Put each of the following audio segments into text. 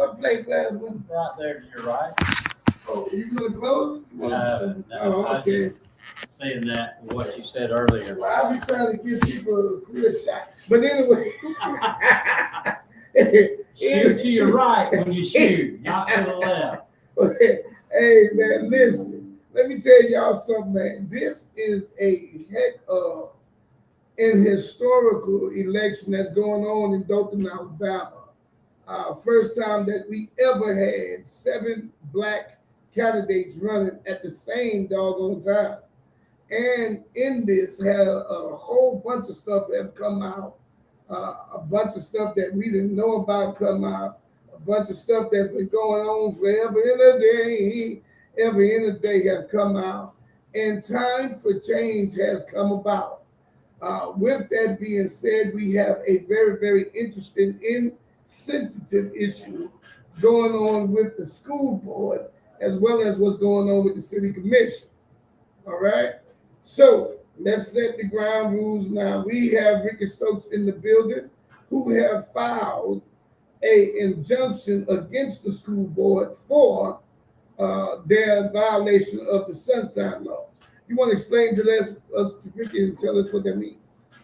What plate glass one? Right there to your right. Oh, you gonna close? No, Oh, I okay. was saying that what you said earlier. Well, I be trying to give people a clear shot. But anyway. Shoot to your right when you shoot, not to the left. Hey, man, listen. Let me tell y'all something, man. This is a heck of an historical election that's going on in Dothan, Alabama. First time that we ever had 7 black candidates running at the same doggone time. And in this, had a whole bunch of stuff have come out, a bunch of stuff that we didn't know about come out, a bunch of stuff that's been going on forever and a day, every in a day have come out, and time for change has come about. With that being said, we have a very, very interesting and sensitive issue going on with the school board, as well as what's going on with the city commission. All right. So let's set the ground rules now. We have Ricky Stokes in the building who have filed a injunction against the school board for their violation of the sunshine laws. You want to explain to us, Ricky, and tell us what that means?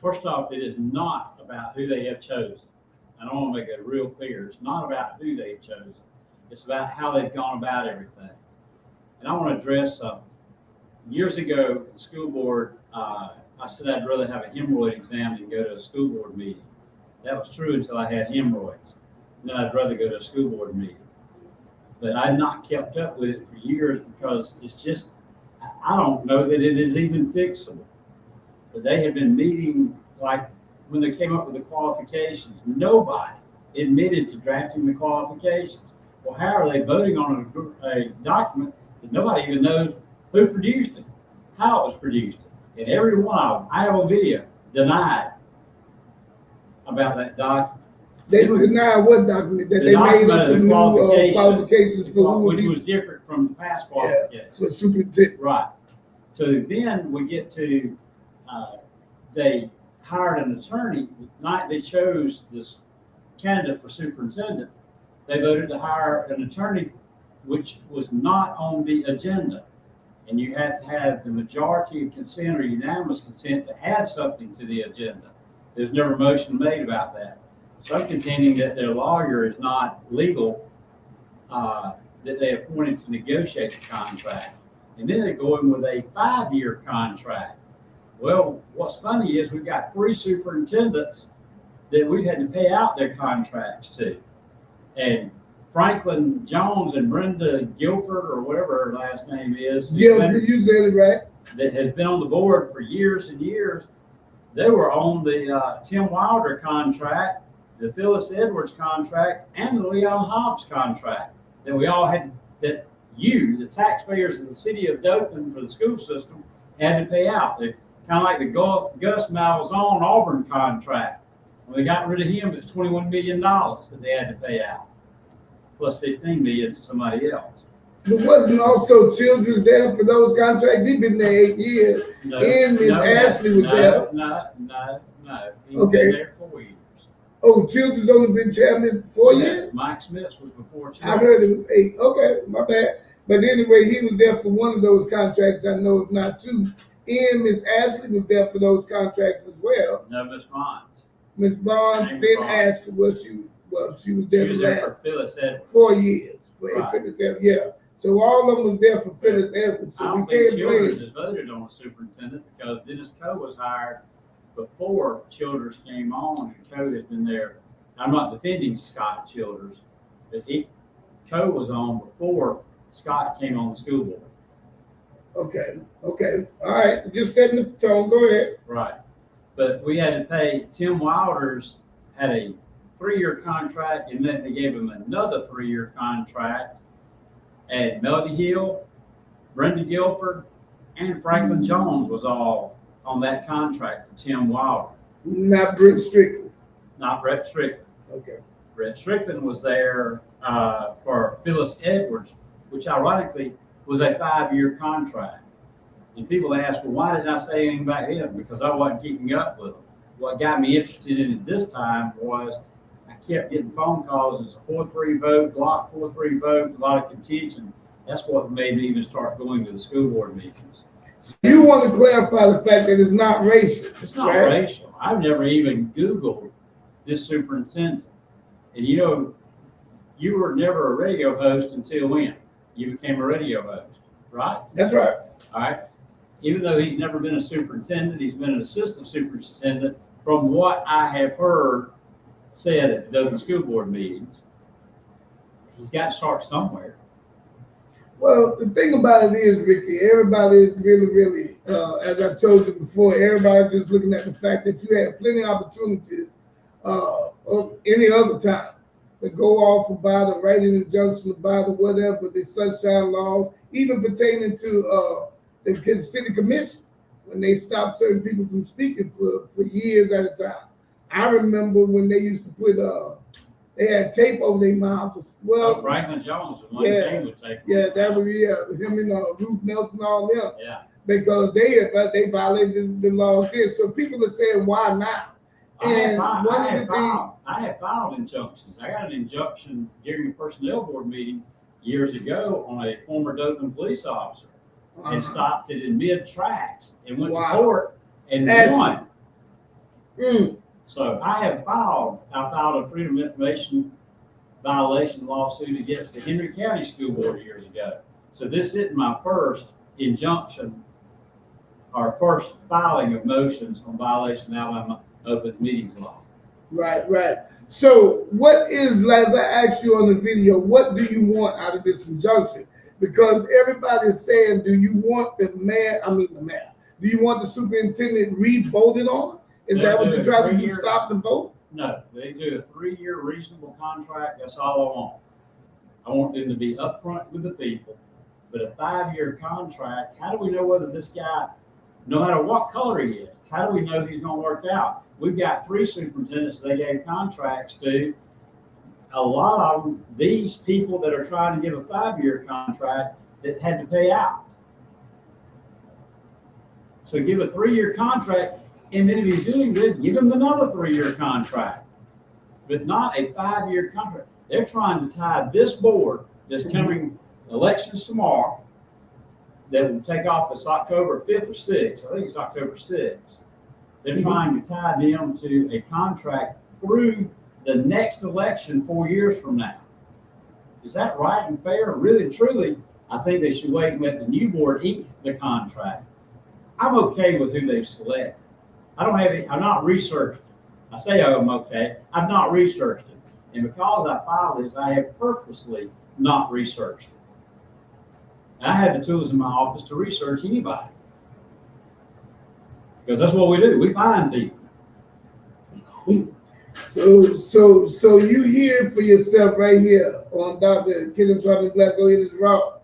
First off, it is not about who they have chosen. And I want to make it real clear. It's not about who they have chosen. It's about how they've gone about everything. And I want to address something. Years ago, the school board, I said I'd rather have a hemorrhoid exam than go to a school board meeting. That was true until I had hemorrhoids. Then I'd rather go to a school board meeting. But I've not kept up with it for years because it's just, I don't know that it is even fixable. But they have been meeting, like when they came up with the qualifications, nobody admitted to drafting the qualifications. Well, how are they voting on a document that nobody even knows who produced it, how it was produced? And every one of them, I have a video, denied about that document. They denied what document? That they made up the new qualifications for which was different from the past qualifications. For superintendent. Right. So then we get to, they hired an attorney. The night they chose this candidate for superintendent, they voted to hire an attorney which was not on the agenda. And you had to have the majority of consent or unanimous consent to add something to the agenda. There's never a motion made about that. So I'm contending that their lawyer is not legal, that they appointed to negotiate the contract. And then they're going with a 5-year contract. Well, what's funny is we've got 3 superintendents that we've had to pay out their contracts to. And Franklin Jones and Brenda Guilford, or whatever her last name is. Guilford, you said it right. That has been on the board for years and years. They were on the Tim Wilder contract, the Phyllis Edwards contract, and the Leon Hobbs contract that we all had, that you, the taxpayers of the city of Dothan for the school system, had to pay out. They're kind of like the Gus Malzahn Auburn contract. When they got rid of him, it was $21 million that they had to pay out, plus $15 million to somebody else. But wasn't also Childers there for those contracts? He'd been there 8 years. No, and Ms. Ashley was there. No. He Okay. was there 4 years. Oh, Childers only been chairman 4 years? Mike Smith was before Childers. I heard it was 8. Okay, my bad. But anyway, he was there for one of those contracts, I know, if not 2. And Ms. Ashley was there for those contracts as well. No, Miss Bonds. Ms. Bonds, James then Bonds. Ashley, she was there She was there for Phyllis Edwards. 4 years for Right. Phyllis Edwards. Yeah. So all of them was there for Phyllis Edwards. I So we don't think can't Childers blame. has voted on a superintendent because Dennis Coe was hired before Childers came on, and Coe has been there. I'm not defending Scott Childers, but Coe was on before Scott came on the school board. Okay. All right. Just setting the tone. Go ahead. Right. But we had to pay, Tim Wilders had a 3-year contract, and then they gave him another 3-year contract. And Melody Hill, Brenda Guilford, and Franklin Jones was all on that contract for Tim Wilder. Not Brent Strickland. Not Brett Strickland. Okay. Brett Strickland was there for Phyllis Edwards, which ironically was a 5-year contract. And people ask, well, why didn't I say anything about him? Because I wasn't keeping up with him. What got me interested in it this time was I kept getting phone calls. It was a 4-3 vote, block 4-3 vote, a lot of contention. That's what made me even start going to the school board meetings. You want to clarify the fact that it's not racial. It's not right? racial. I've never even Googled this superintendent. And you know, you were never a radio host until when? You became a radio host, right? That's right. All right. Even though he's never been a superintendent, he's been an assistant superintendent. From what I have heard said at the school board meetings, he's got to start somewhere. Well, the thing about it is, Ricky, everybody is really, as I told you before, everybody's just looking at the fact that you had plenty of opportunities of any other time to go off and buy the writing injunction, to buy the whatever, the sunshine laws, even pertaining to the city commission, when they stopped certain people from speaking for years at a time. I remember when they used to put they had tape over their mouths. Well, Franklin Jones, the one yeah, thing would take. Yeah, that was him and Ruth Nelson, all them. Yeah. Because they violated the laws there. So people are saying, why not? And I have filed injunctions. I got an injunction during a personnel board meeting years ago on a former Dothan police officer, and stopped it in mid tracks and went to court and won. So I filed a Freedom of Information violation lawsuit against the Henry County School Board years ago. So this isn't my first injunction or first filing of motions on violation of Alabama Open Meetings Law. Right. So what is, as I asked you on the video, what do you want out of this injunction? Because everybody is saying, do you want the mayor, do you want the superintendent re-voted on? Is that what you're trying to do, stop the vote? No, they do a 3-year reasonable contract. That's all I want. I want them to be upfront with the people. But a 5-year contract, how do we know whether this guy, no matter what color he is, how do we know he's going to work out? We've got 3 superintendents they gave contracts to. A lot of them, these people that are trying to give a 5-year contract that had to pay out. So give a 3-year contract, and then if he's doing good, give him another 3-year contract, but not a 5-year contract. They're trying to tie this board that's coming elections tomorrow, that will take office October 5th or 6th. I think it's October 6th. They're trying to tie them to a contract through the next election 4 years from now. Is that right and fair? Really and truly, I think they should wait and let the new board ink the contract. I'm okay with who they've selected. I'm not researched. I say I'm okay. I've not researched it. And because I filed this, I have purposely not researched it. And I have the tools in my office to research anybody. Because that's what we do. We find people. So you hear for yourself right here on Dr.Glasgow in his raw.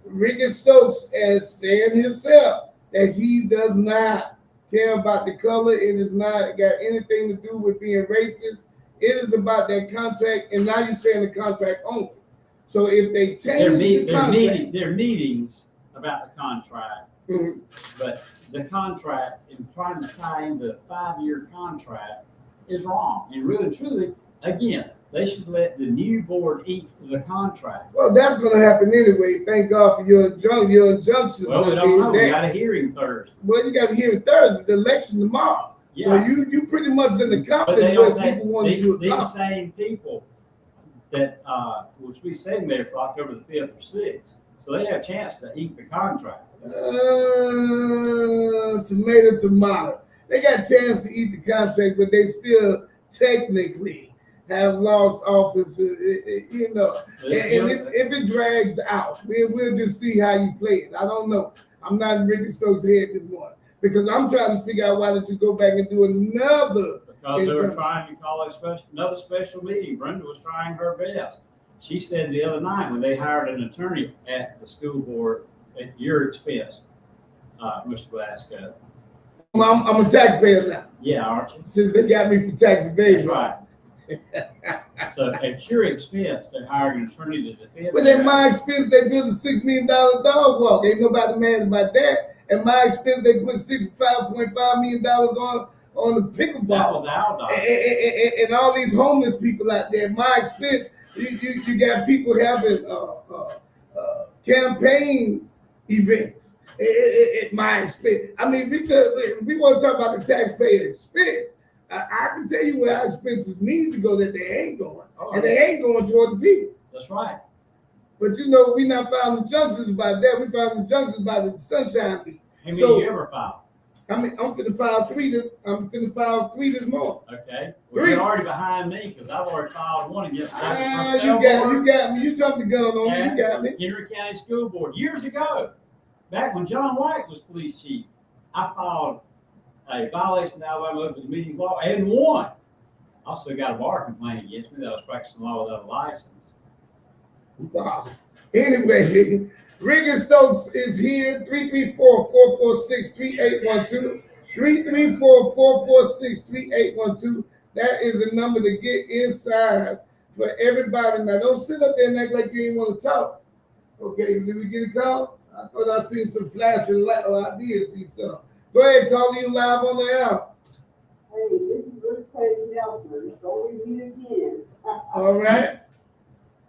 Ricky Stokes as saying himself that he does not care about the color. It is not got anything to do with being racist. It is about that contract, and now you're saying the contract only. So if they change the contract, there are meetings about the contract, but the contract and trying to tie into a 5-year contract is wrong. And really and truly, again, they should let the new board ink the contract. Well, that's going to happen anyway. Thank God for your injunction. Well, we don't know. We got a hearing Thursday. Well, you got a hearing Thursday. The election tomorrow. Yeah. So you pretty much in the confidence what people want to do. These same people that which we sitting there for October the 5th or 6th, so they have a chance to ink the contract. Tomato. They got a chance to eat the contract, but they still technically have lost office, And if it drags out, we'll just see how you play it. I don't know. I'm not in Ricky Stokes' head this morning because I'm trying to figure out why did you go back and do another. Because they were trying to call another special meeting. Brenda was trying her best. She said the other night when they hired an attorney at the school board at your expense, Mr. Glasgow. I'm a taxpayer now. Yeah, aren't you? Since they got me for tax evasion. Right. So at your expense, they're hiring an attorney to defend. But at my expense, they built a $6 million dog walk. Ain't nobody mad about that. At my expense, they put $5.5 million on on the That pickleball. was our doctor. And all these homeless people out there. At my expense, you got people having campaign events at my expense. I mean, we want to talk about the taxpayer expense. I can tell you where our expenses need to go that they ain't going, and they ain't going toward the people. That's right. But you know, we not filing the junctions about that. We filing the junctions about the sunshine leak. How many you ever filed? I mean, I'm finna file three. I'm finna file 3 this morning. Okay. Well, you're already behind me because I've already filed one against you got me. You jumped the gun on me. You got me. Henry County School Board years ago, back when John White was police chief. I filed a violation of Alabama Open Meetings Law and won. Also got a bar complaint against me that I was practicing law without a license. Wow. Anyway, Regan Stokes is here. 334-446-3812. 334-446-3812. That is the number to get inside for everybody. Now, don't sit up there and act like you ain't want to talk. Okay, did we get a call? I thought I seen some flashing light. Oh, I did see some. Go ahead, call you live on the air. Hey, this is Rick Page Nelson. So we meet again. All right.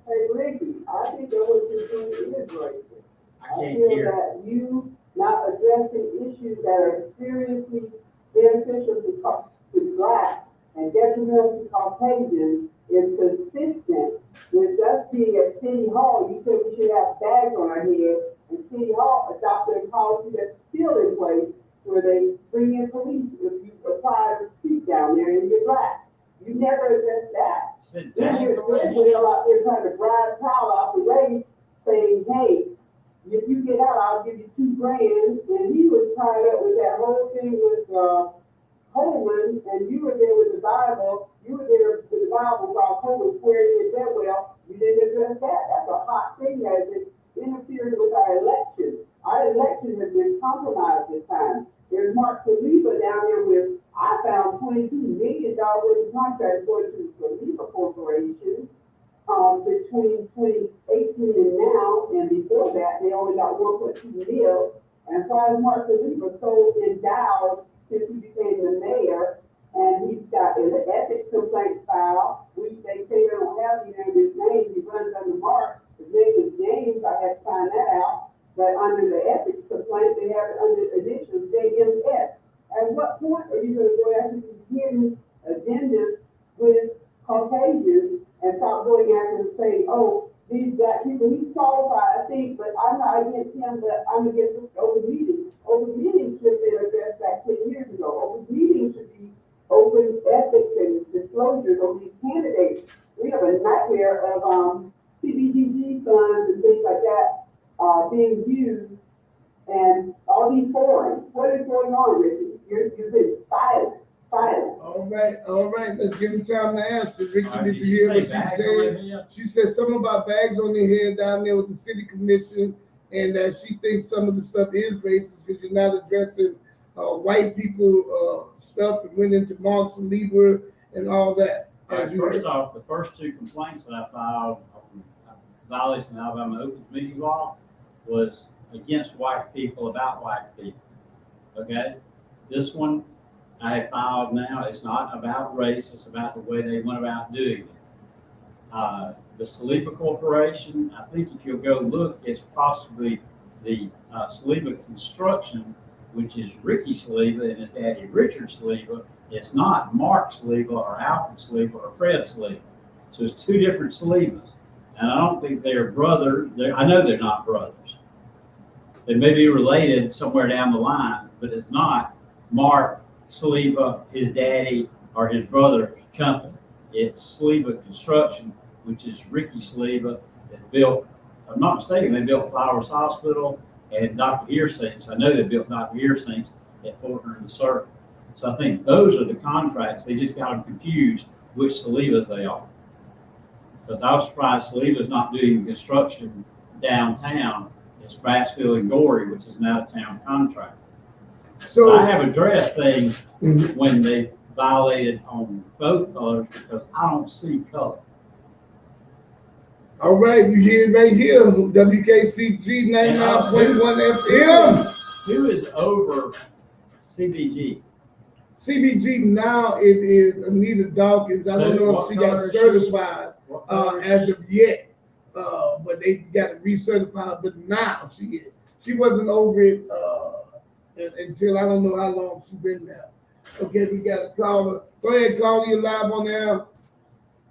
Hey, Ricky, I think that what you're doing is racist. I can't feel hear. that you not addressing issues that are seriously beneficial to Blacks and detrimental to Caucasians is consistent with us being at City Hall. You said we should have bags on our head, and City Hall adopted a policy that's still in place where they bring in police if you apply to speak down there and you're Black. You never addressed that. Then you're out there trying to bribe Powell out the way, saying, hey, if you get out, I'll give you $2,000. And he was tied up with that whole thing with Coleman, and you were there with the Bible. You were there with the Bible while Coleman swearing it that well. You didn't address that. That's a hot thing that has interfered with our election. Our election has been compromised this time. There's Mark Saliba down there with, I found $22 million worth of contracts going to the Saliba Corporation between 2018 and now, and before that, they only got 1.2 mil. And as far as Mark Saliba so endowed since he became the mayor, and he's got an ethics complaint filed, which they say they don't have his name. He runs under Mark. His name is James. I had to find that out. But under the ethics complaint, they have it under initials JMS. At what point are you going to go after these hidden agendas with Caucasians and stop going after and say, oh, these Black people, he's qualified, I think, but I'm not against him, but I'm against open meetings. Open meetings should have been addressed back 10 years ago. Open meetings should be open ethics and disclosures on these candidates. We have a nightmare of CBDG funds and things like that being used, and all these forums. What is going on, Ricky? You've been silent. All right. Let's give him time to answer. Ricky, did you hear what she said? She said something about bags on their head down there with the city commission, and that she thinks some of the stuff is racist because you're not addressing white people stuff and went into Mark Saliba and all that. First off, the first 2 complaints that I filed on violation of Alabama Open Meetings Law was against white people about white people. Okay? This one I have filed now. It's not about race, it's about the way they went about doing it. The Saliba Corporation, I think if you'll go look, it's possibly the Saliba Construction, which is Ricky Saliba and his daddy Richard Saliba. It's not Mark Saliba or Alfred Saliba or Fred Saliba. So it's 2 different Salibas. And I don't think they're brothers. I know they're not brothers. They may be related somewhere down the line, but it's not Mark Saliba, his daddy, or his brother's company. It's Saliba Construction, which is Ricky Saliba that built, if I'm not mistaken, they built Flowers Hospital and Dr. Earsinks. I know they built Dr. Earsinks at Fort Henry Circle. So I think those are the contracts. They just got them confused which Salibas they are. Because I was surprised Saliba's not doing construction downtown. It's Brassfield and Gorey, which is an out-of-town contract. So I have addressed things when they violated on both colors because I don't see color. All right, you hear it right here, WKCG 99.1 FM. Who is over CBG? CBG now it is Anita Dawkins. I don't So know what if she got color is she? certified What color is as she? of yet, but they got to recertify. But now she is. She wasn't over it until I don't know how long she's been there. Okay, we got to call her. Go ahead, call you live on there.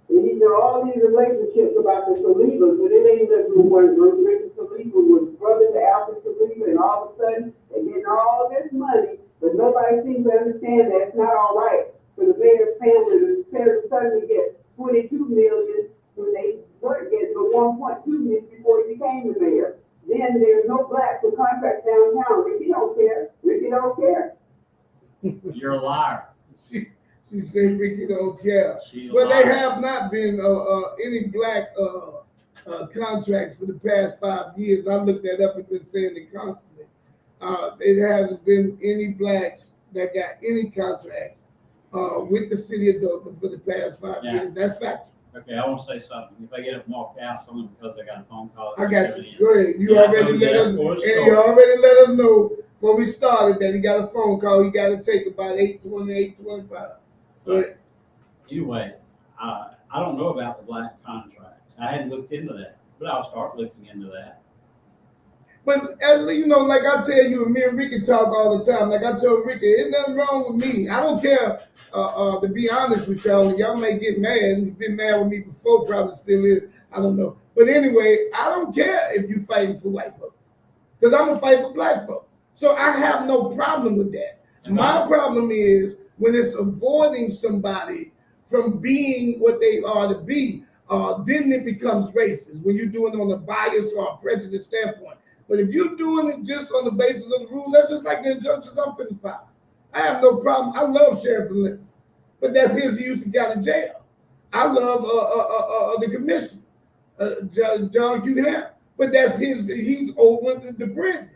These are all these relationships about the Salivas, but it ain't just when Ricky Saliva was brother to Alfred Saliva, and all of a sudden they're getting all this money, but nobody seems to understand that it's not all right for the mayor's family to suddenly get 22 million when they were getting the 1.2 million before he became the mayor. Then there's no blacks for contract downtown. Ricky don't care. Ricky don't care. You're a liar. She said Ricky don't care. She's a Well, they liar. have not been any black contracts for the past 5 years. I looked that up and been saying it constantly. It hasn't been any blacks that got any contracts with the city of Dublin for the past 5 Yeah. years. That's fact. Okay, I want to say something. If I get up and walk out, it's only because I got a phone call. I got you. In. Go ahead. You Yeah, I already told let you us. that before the And story. you already let us know before we started that he got a phone call. He got to take about 8:20, 8:25. But Anyway, I don't know about the black contracts. I hadn't looked into that, but I'll start looking into that. But you know, like I tell you, me and Ricky talk all the time. Like I told Ricky, there's nothing wrong with me. I don't care. To be honest with y'all may get mad. You've been mad with me before, probably still is. I don't know. But anyway, I don't care if you fighting for white folks, because I'm gonna fight for black folks. So I have no problem with that. My problem is when it's avoiding somebody from being what they are to be. Then it becomes racist when you're doing it on a bias or a prejudice standpoint. But if you're doing it just on the basis of the rule, that's just like the injunctions I'm finna file. I have no problem. I love Sheriff Lynch, but that's his Houston County Jail. I love the commissioner, John Q. Ham, but that's his. He's over the prison.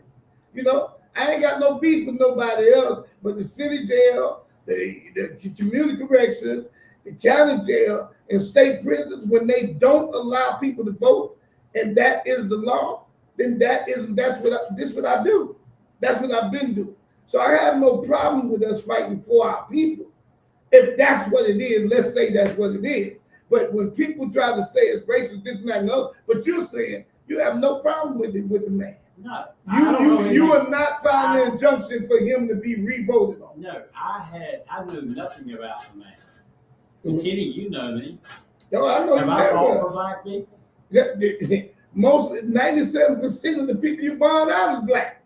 You know, I ain't got no beef with nobody else, but the city jail, the community corrections, the county jail, and state prisons, when they don't allow people to vote, and that is the law, then that's what I do. That's what I've been doing. So I have no problem with us fighting for our people. If that's what it is, let's say that's what it is. But when people try to say it's racist, this and that and other, but you're saying you have no problem with it with the man. No, You are not filing an injunction for him to be re-voted on. No, I knew nothing about the man. Mm-hmm. Kenny, you know me. No, I know Have you I fought well. for black people? Yeah, most 97% of the people you bond out is black.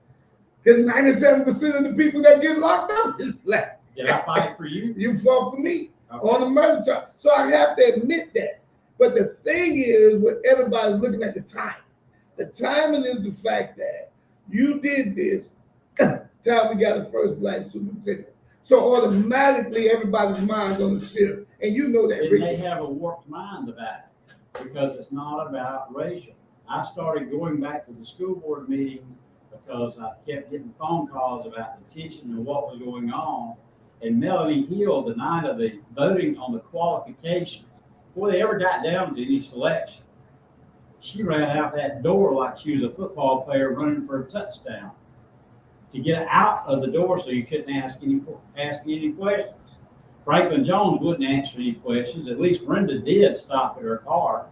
Because 97% of the people that get locked up is black. Did I fight for you? You fought for me okay. on a murder charge. So I have to admit that. But the thing is, what everybody's looking at the timing. The timing is the fact that you did this time we got the first black superintendent. So automatically everybody's mind's on the shift. And you know that. And they have a warped mind about it because it's not about racial. I started going back to the school board meeting because I kept getting phone calls about the teaching and what was going on. And Melanie Hill, the night of the voting on the qualifications, before they ever got down to any selection, she ran out that door like she was a football player running for a touchdown to get out of the door so you couldn't ask any questions. Franklin Jones wouldn't answer any questions. At least Brenda did stop at her car.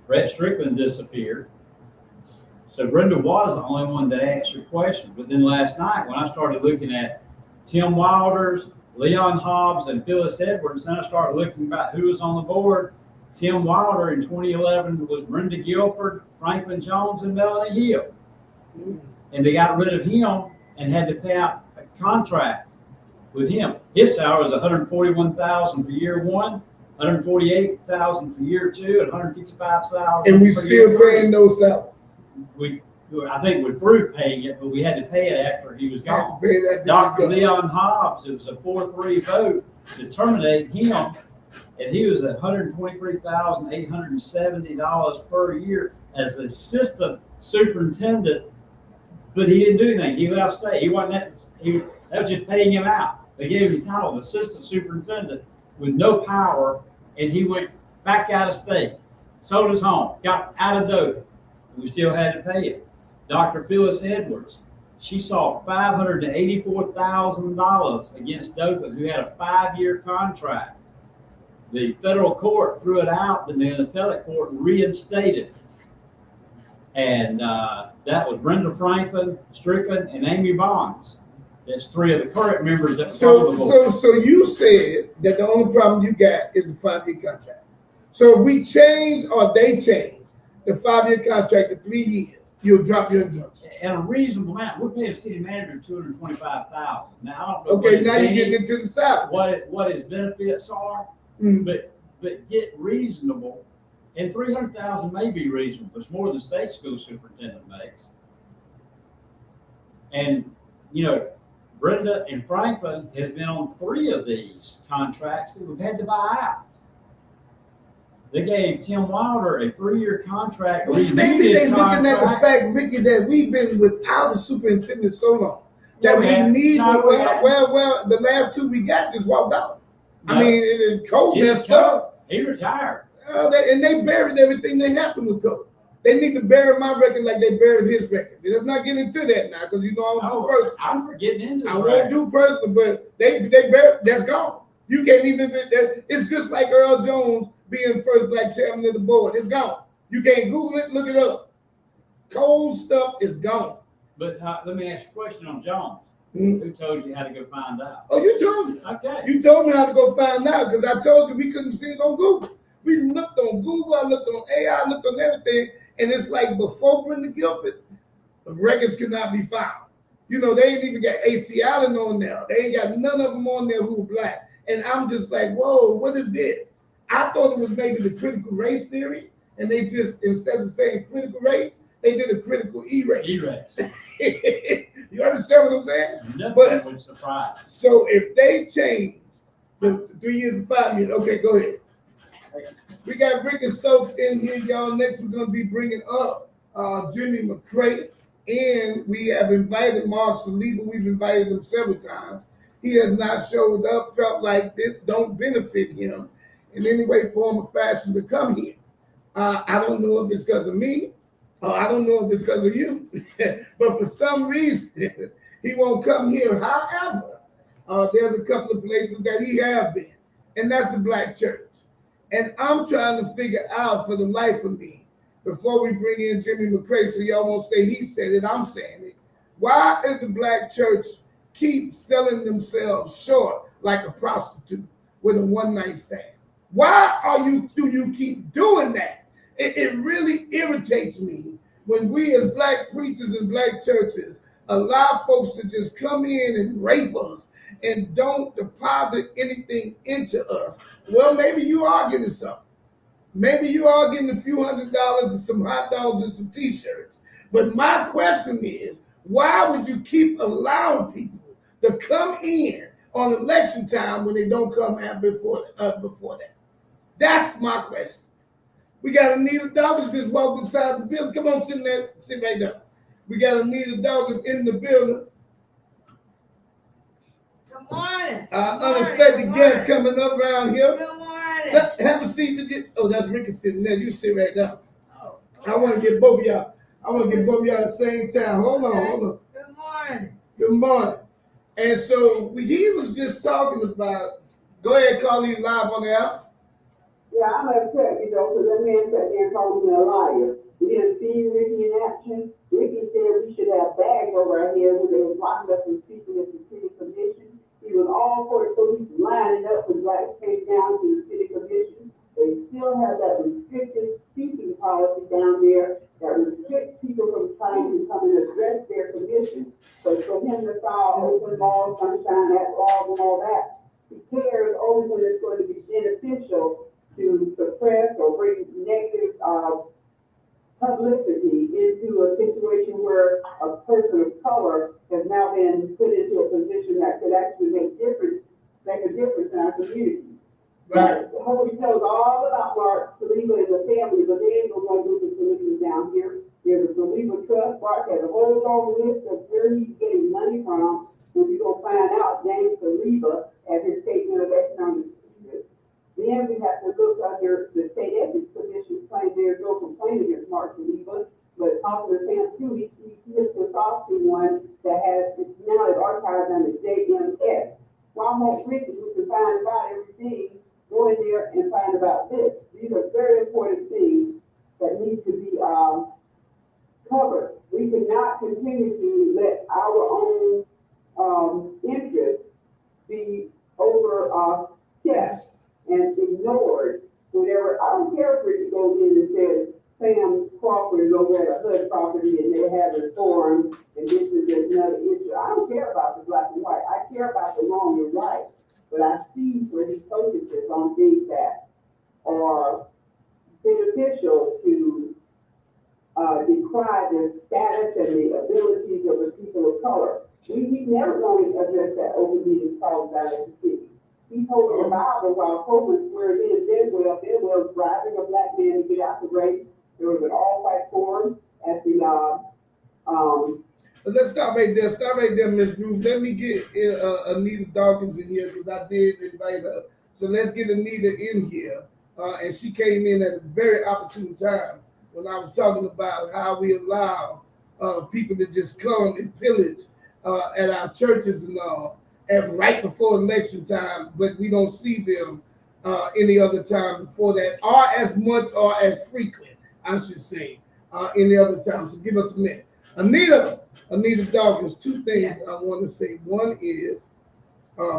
Brett Strickland disappeared. So Brenda was the only one that answered questions. But then last night, when I started looking at Tim Wilders, Leon Hobbs, and Phyllis Edwards, then I started looking about who was on the board. Tim Wilder in 2011 was Brenda Guilford, Franklin Jones, and Melanie Hill. And they got rid of him and had to pay out a contract with him. His salary was $141,000 for year one, $148,000 for year two, and $155,000. And we still paying those salaries. I think we're through paying it, but we had to pay it after he was gone. Dr. Leon Hobbs, it was a 4-3 vote to terminate him, and he was at $123,870 per year as assistant superintendent, but he didn't do anything. He left state. He wasn't that. That was just paying him out. They gave him the title of assistant superintendent with no power, and he went back out of state, sold his home, got out of Dover. We still had to pay it. Dr. Phyllis Edwards, she saw $584,000 against Dothan, who had a 5-year contract. The federal court threw it out, and then the appellate court reinstated it. And that was Brenda Franklin, Strickland, and Amy Bonds. That's 3 of the current members that were on the board. So you said that the only problem you got is the 5-year contract. So if we change or they change the 5-year contract to 3 years, you'll drop your injunction. At a reasonable amount, we're paying a city manager $225,000. Now I don't know. Okay, now you're getting into the salary. What his benefits are, but get reasonable, and $300,000 may be reasonable. It's more than the state school superintendent makes. And you know, Brenda and Franklin has been on 3 of these contracts that we've had to buy out. They gave Tim Wilder a 3-year contract. Maybe they're looking at the fact, Ricky, that we've been without a superintendent so long that we need one. Well, the last 2 we got just walked out. No. I mean, Cole messed up. He retired. And they buried everything that happened with Cole. They need to bury my record like they buried his record. Let's not get into that now, because you know I don't do personal. I'm for getting into it. I won't do personal, but they buried. That's gone. You can't even. It's just like Earl Jones being first black chairman of the board. It's gone. You can't Google it, look it up. Cold stuff is gone. But let me ask you a question on Jones. Who told you how to go find out? Oh, you told me. Okay. You told me how to go find out, because I told you we couldn't see it on Google. We looked on Google, I looked on AI, I looked on everything, and it's like before Brenda Guilford, the records could not be found. You know, they ain't even got AC Allen on there. They ain't got none of them on there who were black. And I'm just like, whoa, what is this? I thought it was maybe the critical race theory, and they just, instead of saying critical race, they did a critical E-race. E-race. You understand what I'm saying? Nothing would surprise. So if they change the 3 years to 5 years, okay, go ahead. We got Ricky Stokes in here, y'all. Next, we're going to be bringing up Jimmy McCray, and we have invited Mark Saliba. We've invited him several times. He has not showed up, felt like this don't benefit him in any way, form, or fashion to come here. I don't know if it's because of me, or I don't know if it's because of you, but for some reason, he won't come here. However, there's a couple of places that he has been, and that's the black church. And I'm trying to figure out for the life of me, before we bring in Jimmy McCray, so y'all won't say he said it, I'm saying it. Why is the black church keep selling themselves short like a prostitute with a one-night stand? Why do you keep doing that? It really irritates me when we as black preachers and black churches allow folks to just come in and rape us and don't deposit anything into us. Well, maybe you are getting something. Maybe you are getting a few $100s and some hot dogs and some t-shirts. But my question is, why would you keep allowing people to come in on election time when they don't come out before that? That's my question. We got Anita Douglas just walked inside the building. Come on, sit right there. We got Anita Douglas in the building. Good morning. Unexpected guest coming up around here. Good morning. Have a seat. Oh, that's Ricky sitting there. You sit right there. Oh, I want to get both of y'all. At the same time. Hold on. Good morning. Good morning. And so he was just talking about. Go ahead, Carly, live on the app. Yeah, I'm upset, because that man sat there and called me a liar. We didn't see Ricky in action. Ricky said we should have bags over our heads when they were locking us and speaking at the city commission. He was all for the police lining up with blacks came down to the city commission. They still have that restricted speaking policy down there that restricts people from trying to come and address their commission. But for him to file open laws, sunshine act laws and all that, he cares only when it's going to be beneficial to suppress or bring negative publicity into a situation where a person of color has now been put into a position that could actually make a difference in our community. Right. The Holy knows all about Mark Saliba and the family, but they ain't gonna do the solutions down here. There's a Saliba trust. Mark has a whole long list of where he's getting money from, which you're gonna find out James Saliba as his statement of economic. Then we have to look under the state ethics commission claim there's no complaint against Mark Saliba, but Officer Sam too, he slipped us off to one that we cannot continue to let our own, interests be stepped and ignored whenever, I don't care if Ricky goes in and says, Sam Crawford is over at a HUD property and they're having forums and this is another issue. I don't care about the black and white. I care about the wrong and right. But I see where he focuses on things that are beneficial to decry the status and the abilities of the people of color. He never wanted to address that open meeting called down at the city. He told the Bible while Coleman swearing in Bedwell driving a black man to get out the race. There was an all-white forum at the, Let's stop right there. Stop right there, Ms. Ruth. Let me get Anita Dawkins in here because I did invite her. So let's get Anita in here. And she came in at a very opportune time when I was talking about how we allow people to just come and pillage at our churches and all, and right before election time, but we don't see them any other time before that, or as much or as frequent, I should say, any other time. So give us a minute. Anita Dawkins, two things I want to say. One is,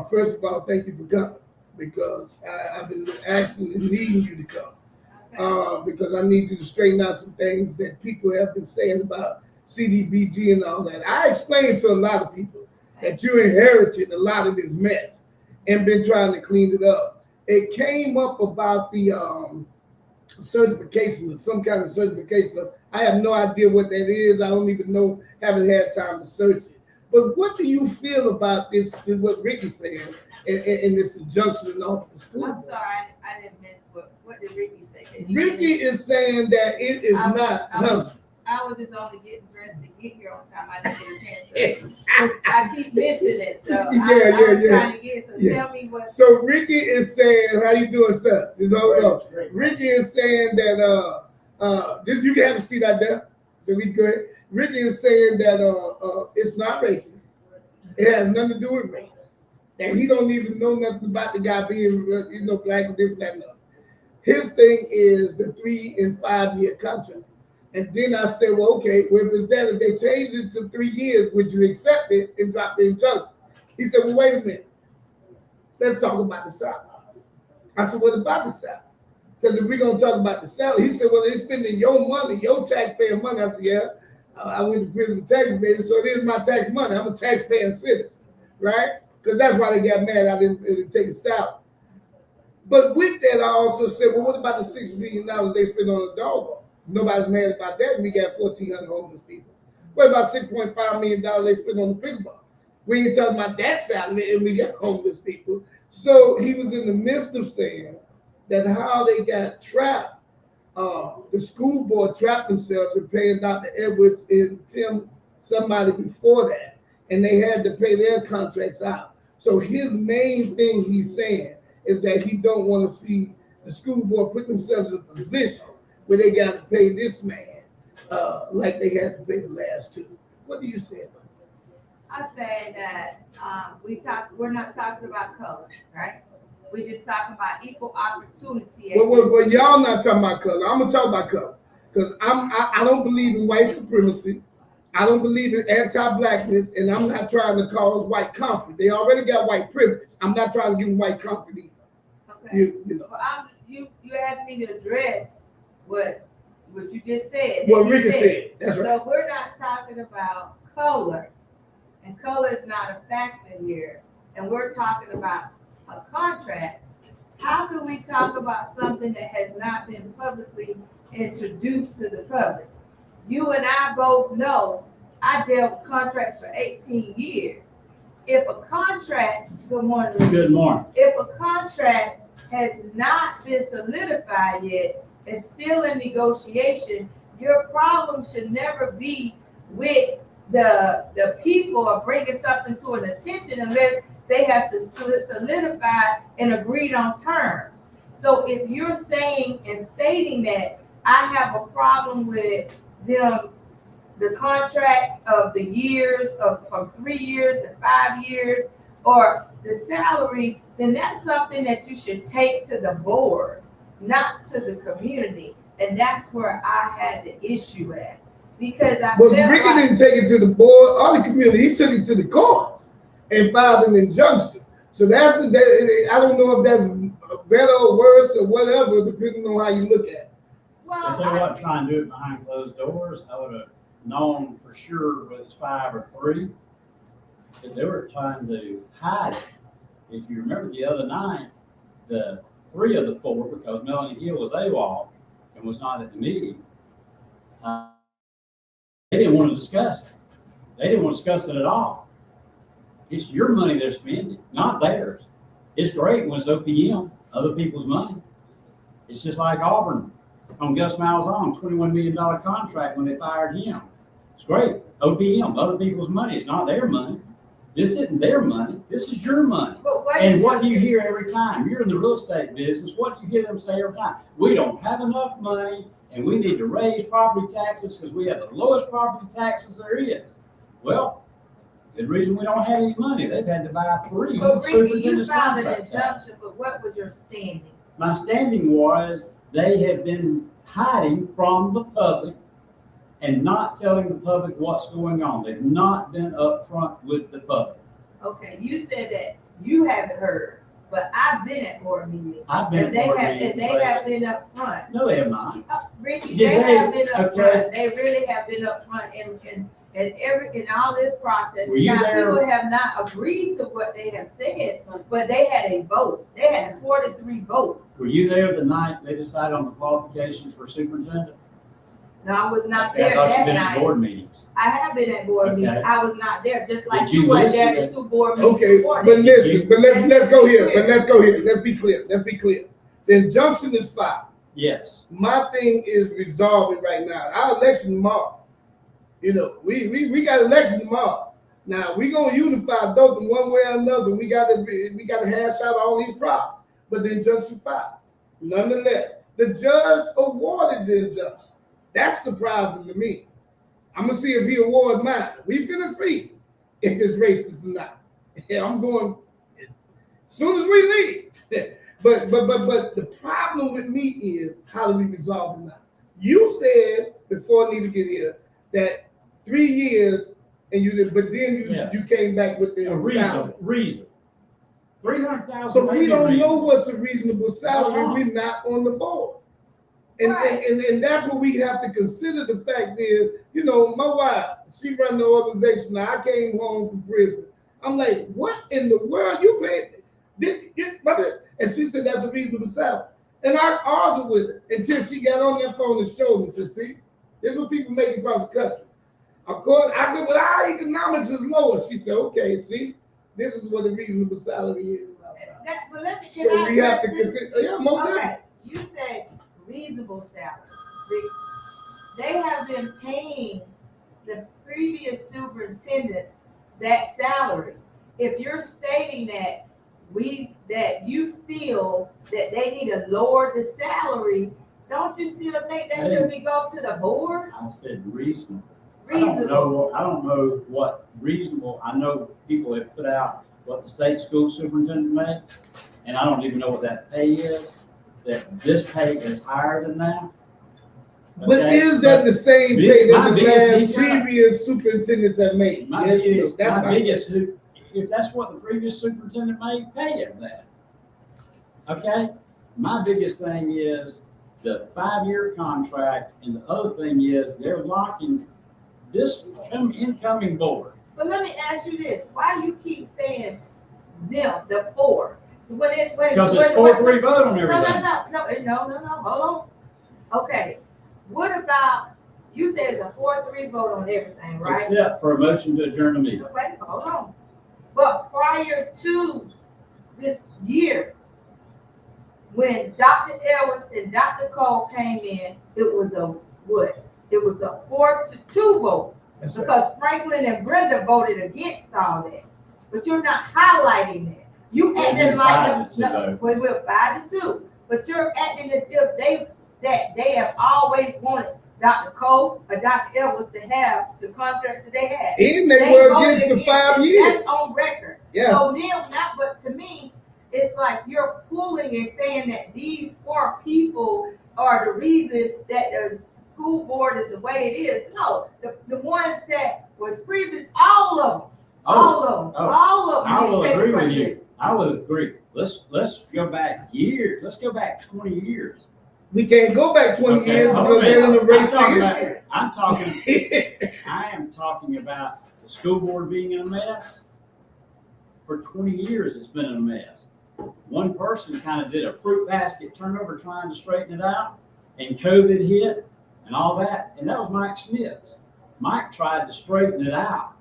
first of all, thank you for coming because I've been asking and needing you to come because I need you to straighten out some things that people have been saying about CDBG and all that. I explained to a lot of people that you inherited a lot of this mess and been trying to clean it up. It came up about the certification, or some kind of certification. I have no idea what that is. I don't even know, haven't had time to search it. But what do you feel about this, what Ricky's saying, in this injunction and all the school? I'm sorry, I didn't miss, what did Ricky say? Ricky is saying that it is I was just only getting dressed to get here on time. I didn't get a chance to. I keep missing it, so I was trying to get. So tell me what. So Ricky is saying, how you doing, sir? Just hold up. Ricky is saying that you can have a seat out there. So we good. Ricky is saying that it's not racist. It has nothing to do with race. And he don't even know nothing about the guy being, black and this, that, and that. His thing is the 3 and 5 year contract. And then I said, well, okay, well, if it's that, if they change it to 3 years, would you accept it and drop the injunction? He said, well, wait a minute. Let's talk about the South. I said, what about the South? Because if we're going to talk about the South, he said, well, they're spending your money, your taxpayer money. I said, yeah, I went to prison for taxpaying, so it is my tax money. I'm a taxpaying citizen, right? Because that's why they got mad I didn't take a salary. But with that, I also said, well, what about the $6 million they spent on a dog? Nobody's mad about that. And we got 1,400 homeless people. What about $6.5 million they spent on the pickleball? We ain't talking about that salary, and we got homeless people. So he was in the midst of saying that how they got trapped. The school board trapped themselves in paying Dr. Edwards and somebody before that, and they had to pay their contracts out. So his main thing he's saying is that he don't want to see the school board put themselves in a position where they got to pay this man like they had to pay the last two. What do you say about that? I say that we're not talking about color, right? We just talking about equal opportunity. Well, y'all not talking about color. I'm gonna talk about color because I don't believe in white supremacy. I don't believe in anti-blackness, and I'm not trying to cause white comfort. They already got white privilege. I'm not trying to give them white comfort either. Okay. You know. Well, you asked me to address what you just said. What Ricky said. That's right. So we're not talking about color, and color is not a factor here. And we're talking about a contract. How can we talk about something that has not been publicly introduced to the public? You and I both know I dealt with contracts for 18 years. If a contract, good morning. Good morning. If a contract has not been solidified yet, it's still in negotiation, your problem should never be with the people or bringing something to an attention unless they have to solidify and agreed on terms. So if you're saying and stating that I have a problem with them, the contract of the years from 3 years to 5 years, or the salary, then that's something that you should take to the board, not to the community. And that's where I had the issue at. because I But felt Ricky like, didn't take it to the board or the community. He took it to the courts and filed an injunction. So that's I don't know if that's better or worse or whatever, depending on how you look at it. well, If they wasn't trying to do it behind closed doors, I would have known for sure whether it's 5 or 3. If they were trying to hide it, if you remember the other night, the 3 of the 4, because Melanie Hill was AWOL and was not at the meeting, they didn't want to discuss it. They didn't want to discuss it at all. It's your money they're spending, not theirs. It's great when it's OPM, other people's money. It's just like Auburn on Gus Malzahn, $21 million contract when they fired him. It's great. OPM, other people's money. It's not their money. This isn't their money. This is your money. And what do you hear every time? You're in the real estate business. What do you hear them say every time? We don't have enough money and we need to raise property taxes because we have the lowest property taxes there is. Well, the reason we don't have any money, they've had to buy 3. so Ricky, you superintendent's filed an contracts. injunction, but what was your standing? My standing was they have been hiding from the public and not telling the public what's going on. They've not been upfront with the public. Okay, you said that you haven't heard, but I've been at board meetings. I've been And they at board have, meetings, and they but- have been up front. No, they have not. Ricky, Did they they? have been up Okay. front. They really have been up front in all this process. Were you Now, there? people have not agreed to what they have said, but they had a vote. They had 43 votes. Were you there the night they decided on the qualifications for superintendent? No, I was not Okay, I there thought you'd that been at night. board meetings. I have been at board Okay. meetings. I was not there, just like Did you you weren't there listen at to- 2 board meetings. Okay, before but that. listen, but let's go here. But let's go here. Let's be clear. Let's be clear. The injunction is filed. Yes. My thing is resolving right now. Our election tomorrow. You know, we got election tomorrow. Now we gonna unify Dothan one way or another. We gotta hash out all these problems. But the injunction filed. Nonetheless, the judge awarded the injunction. That's surprising to me. I'm gonna see if he awards mine. We finna see if it's racist or not. Yeah, I'm going as soon as we leave. But the problem with me is how do we resolve it now? You said before I need to get here that 3 years and you did, but then you came back with the salary. Reasonable. 300,000. But we don't know what's a reasonable salary. No. We're not on the board. And, Right. and that's what we have to consider. The fact is, you know, my wife, she run the organization. Now, I came home from prison. I'm like, what in the world you paid? And she said, that's a reasonable salary. And I argued with her until she got on that phone and showed me and said, see, this is what people make across the country. Of course, I said, well, our economics is lower. She said, okay, see, this is what a reasonable salary is. But let me, So we have to address this? consider, yeah, most definitely. Okay, you said reasonable salary. They have been paying the previous superintendents that salary. If you're stating that you feel that they need to lower the salary, don't you still think that should be go to the board? I said reasonable. Reasonable. I don't know what reasonable. I know people have put out what the state school superintendent made, and I don't even know what that pay is. That this pay is higher than that. But Okay? is that the same Big- pay that my the biggest- last previous superintendents have made? My Yes, biggest, that's my my biggest, if that's what the previous superintendent made, pay him that. Okay? My biggest thing is the 5-year contract, and the other thing is they're locking this incoming board. But let me ask you this, why you keep saying them, the 4? Because it's 4-3 vote on everything. No, hold on. Okay, what about, you said it's a 4-3 vote on everything, right? Except for a motion to adjourn the meeting. Wait, hold on. But prior to this year, when Dr. Ellis and Dr. Cole came in, it was a what? It was a 4-2 vote. That's right. Because Franklin and Brenda voted against all that. But you're not highlighting that. You Well, acting we're like, 5-2. we're 5-2. But you're acting as if they have always wanted Dr. Cole or Dr. Ellis to have the contracts that they had. And they were voted against the it. 5 years. That's on record. Yeah. So then, but to me, it's like you're pulling and saying that these 4 people are the reason that the school board is the way it is. No, the ones that was previous, all of them. All of them. I will need to take agree it from with you. you. I will agree. Let's go back years. Let's go back 20 years. We can't go back 20 Okay, years hold because on. they're in the race I'm for talking history. I am talking about the school board being in a mess. For 20 years, it's been in a mess. One person kind of did a fruit basket turnover trying to straighten it out, and COVID hit and all that, and that was Mike Smith's. Mike tried to straighten it out,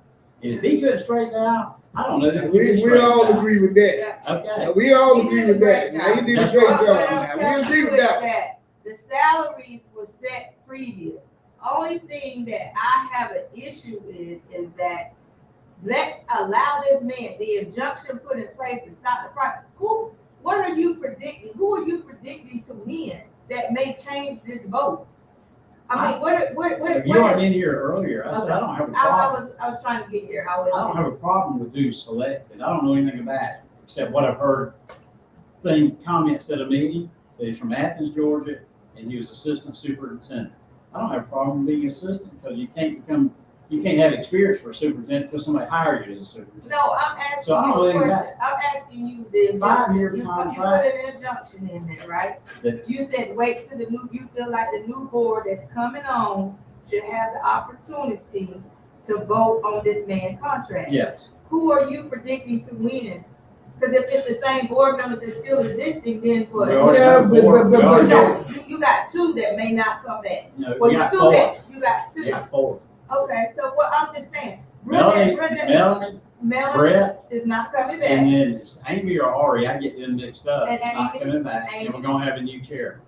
and if he couldn't straighten it out, I don't know that it could be We straightened all out. agree with that. Okay. We all He agree did a with that. great Now, you job. did a That's great right. job. What I'm Now, we telling agree you with is that. that the salaries were set previous. Only thing that I have an issue with is that allow this man, the injunction put in place to stop the price. What are you predicting? Who are you predicting to win that may change this vote? I mean, If you weren't in here earlier, I said I don't have a problem. I was trying to get here. I don't have a problem with who's selected. I don't know anything about it, except what I've heard comments at a meeting, that he's from Athens, Georgia, and he was assistant superintendent. I don't have a problem being assistant, because you can't have experience for a superintendent until somebody hires you as a superintendent. No, I'm asking So I don't you a really question. I'm asking you the injunction. 5-year You put contract. an injunction in there, right? That- You said wait till you feel like the new board that's coming on should have the opportunity to vote on this man's contract. Yes. Who are you predicting to win? Because if it's the same board members that's still existing, then what? We already Yeah, have but- four. but- We already but- have- You got two that may not come back. No, Well, we got two four. you got two. We got four. Okay, so what I'm just saying, Melanie, Melanie Brett, is not coming back. and then it's Amy or Ari. I get them mixed up. And Not Amy- coming back, and we're gonna have a new chair.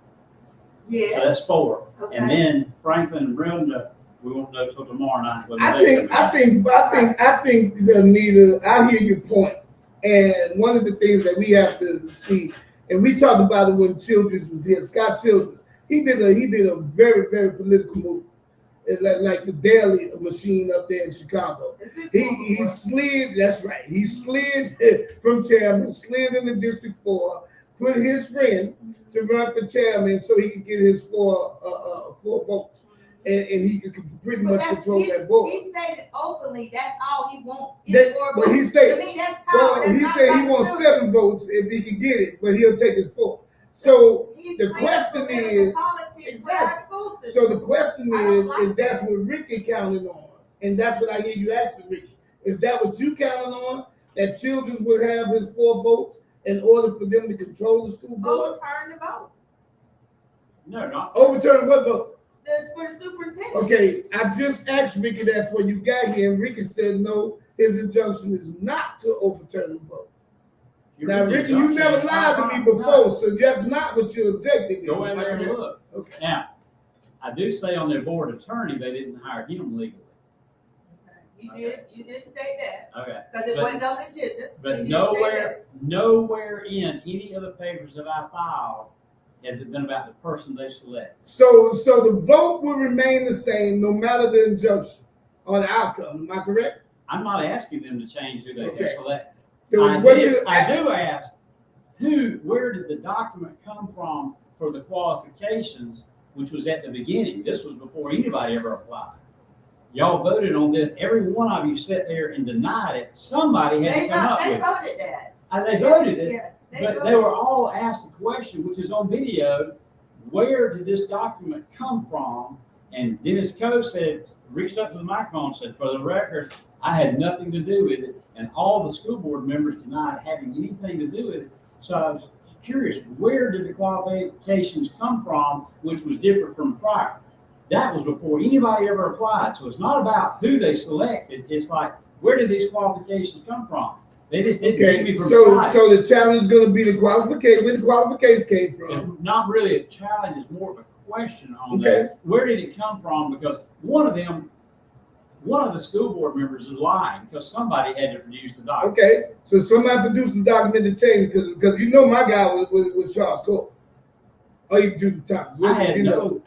So Yeah, that's four. okay. And then Franklin and Brenda, we won't know till tomorrow night. whether I they think, come back. I think, Anita, I hear your point. And one of the things that we have to see, and we talked about it when Childress was here, Scott Childress, he did a very, very political move. It's like the Daily machine up there in Chicago. He slid, that's right. He slid from chairman, slid into District 4, put his friend to run for chairman so he could get his four votes. And he could pretty much control that board. He stated openly that's all he wants. But he stated, to me, that's power. well, he said he wants 7 votes if he could get it, but he'll take his 4. So the question is, so the question is that's what Ricky counted on, and that's what I hear you asking Ricky. Is that what you counted on? That Childress would have his 4 votes in order for them to control the school board? Overturn the vote. No, not. Overturn what vote? That's for the superintendent. Okay, I just asked Ricky that before you got here, and Ricky said no, his injunction is not to overturn the vote. Now, Ricky, you never lied to me before, so that's not what your objective is. Go in there and look. Okay. Now, I do say on their board attorney, they didn't hire him legally. You did state that, Okay. because it But- wasn't on the agenda. But You did state nowhere in any of the papers that I filed has it been about the person they select. So the vote will remain the same no matter the injunction or the outcome. Am I correct? I'm not asking them to change who they Okay. have selected. What I do ask, where did the document come from for the qualifications, which was at the beginning? This was before anybody ever applied. Y'all voted on this. Every one of you sat there and denied it. Somebody had to come up They with it. voted that. And they voted it, Yeah, but voted. they were all asked the question, which is on video, where did this document come from? And Dennis Coe said, reached up to the microphone and said, for the record, I had nothing to do with it. And all the school board members denied having anything to do with it. So I was curious, where did the qualifications come from, which was different from prior? That was before anybody ever applied. So it's not about who they selected. It's like, where did these qualifications come from? They just didn't give me Okay, from so prior. the challenge is going to be the qualification. Where the qualifications came from? It's not really a challenge, it's more of a question on Okay. that. Where did it come from? Because one of the school board members is lying because somebody had to produce the document. Okay, so somebody produced a document to change because you know my guy was Charles Cole. Oh, you do the top. I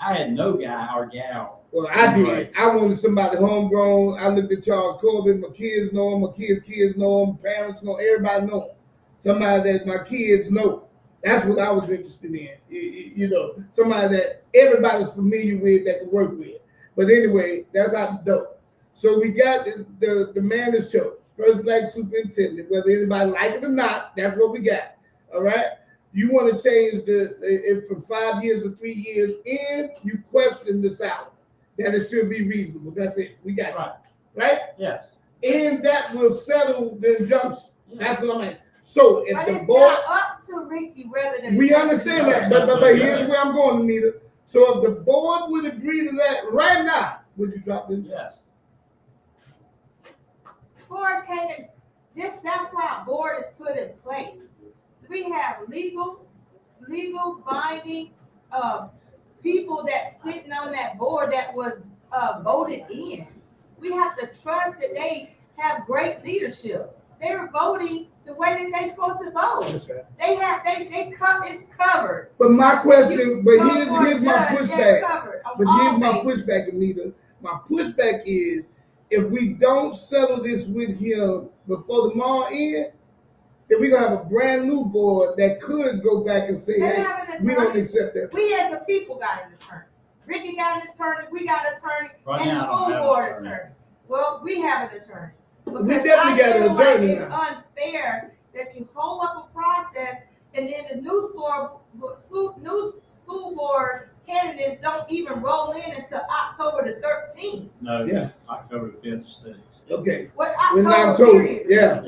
had no guy or gal. Well, I did. I wanted somebody homegrown. I looked at Charles Corbin. My kids know him. My kids' kids know him. Parents know. Everybody know him. Somebody that my kids know. That's what I was interested in. You know, somebody that everybody's familiar with that can work with. But anyway, that's how dope. So we got the man is chosen, first black superintendent, whether anybody like it or not. That's what we got. All right. You want to change it from 5 years to 3 years, and you question the salary that it should be reasonable. That's it. We got Right. it. Right. Yes. And that will settle the injunction. Yes. That's what I mean. So if But the it's board, not up to Ricky rather than. we understand that, but here's where I'm going, Anita. So if the board would agree to that right now, would you drop this? Yes. Board can't, that's why a board is put in place. We have legal binding, people that's sitting on that board that was, voted in. We have to trust that they have great leadership. They were voting the way that they supposed to vote. That's right. It's covered. But my question, You but go here's for a my judge, that's pushback. covered on But all here's my bases. pushback, Anita. My pushback is if we don't settle this with him before the mall end, then we're gonna have a brand new board that could go back and say, They hey, have an we don't attorney. accept that. We as a people got an attorney. Ricky got an attorney, we got an attorney, Right and the now, I don't school have an board attorney. attorney. Well, we have an attorney. We Because definitely got I an feel like attorney it's now. unfair that you hold up a process and then the new school board candidates don't even roll in until October the 13th. No. Yeah. October the 5th, 6th. Okay. What We're October not told. period. Yeah.